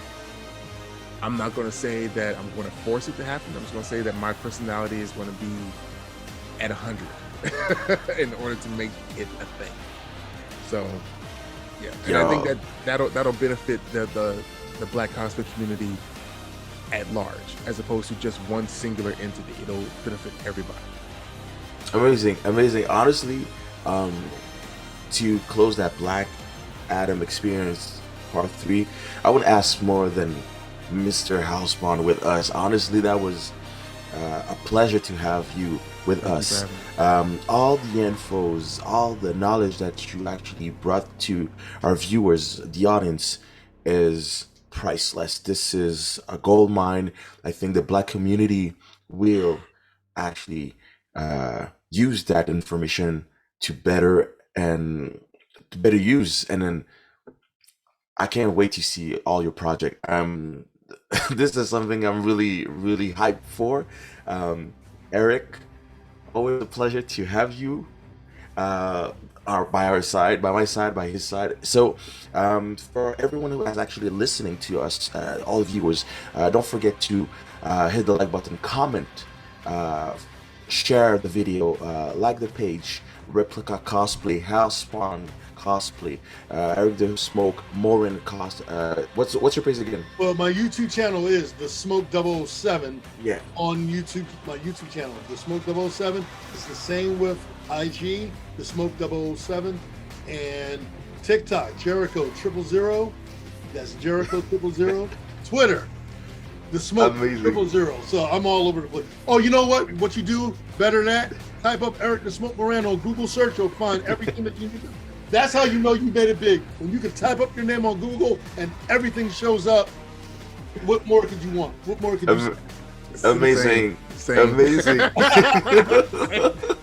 I'm not going to say that I'm going to force it to happen. I'm just going to say that my personality is going to be at 100 in order to make it a thing. So yeah, and I think that'll benefit the Black cosplay community at large, as opposed to just one singular entity. It'll benefit everybody. Amazing. Honestly, to close that Black Adam experience part 3, I would ask more than Mr. Housebond with us. Honestly, that was a pleasure to have you with us. All the infos, all the knowledge that you actually brought to our viewers, the audience, is priceless. This is a gold mine. I think the Black community will actually use that information to better use. And then I can't wait to see all your project. This is something I'm really, really hyped for. Eric, always a pleasure to have you by our side, by my side, by his side. So for everyone who is actually listening to us, all the viewers, don't forget to hit the like button, comment, share the video, like the page, Replica Cosplay, Housebond Cosplay, Eric the Smoke, Morin what's your page again? Well, my YouTube channel is The Smoke 007. Yeah. On YouTube, my YouTube channel, The Smoke 007. It's the same with IG, The Smoke 007, and TikTok, Jericho 000. That's Jericho 000. Twitter, The Smoke 000. So I'm all over the place. Oh, you know what? What you do better than that? Type up Eric the Smoke Moran on Google search. You'll find everything that you need. That's how you know you made it big. When you can type up your name on Google and everything shows up. What more could you want? What more could you say? Amazing. Same. Amazing.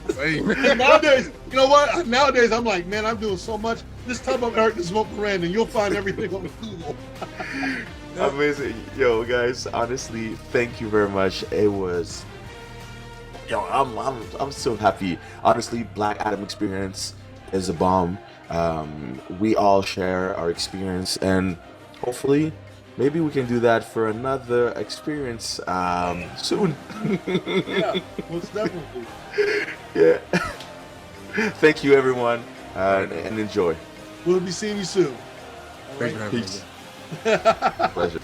Same. And nowadays, you know what? Nowadays, I'm like, man, I'm doing so much. Just type up Eric the Smoke Moran and you'll find everything on Google. Amazing. Yo, guys, honestly, thank you very much. It was, I'm so happy. Honestly, Black Adam experience is a bomb. We all share our experience, and hopefully maybe we can do that for another experience soon. Yeah, most definitely. Yeah. Thank you, everyone, and enjoy. We'll be seeing you soon. Thanks for having me. Peace. Pleasure.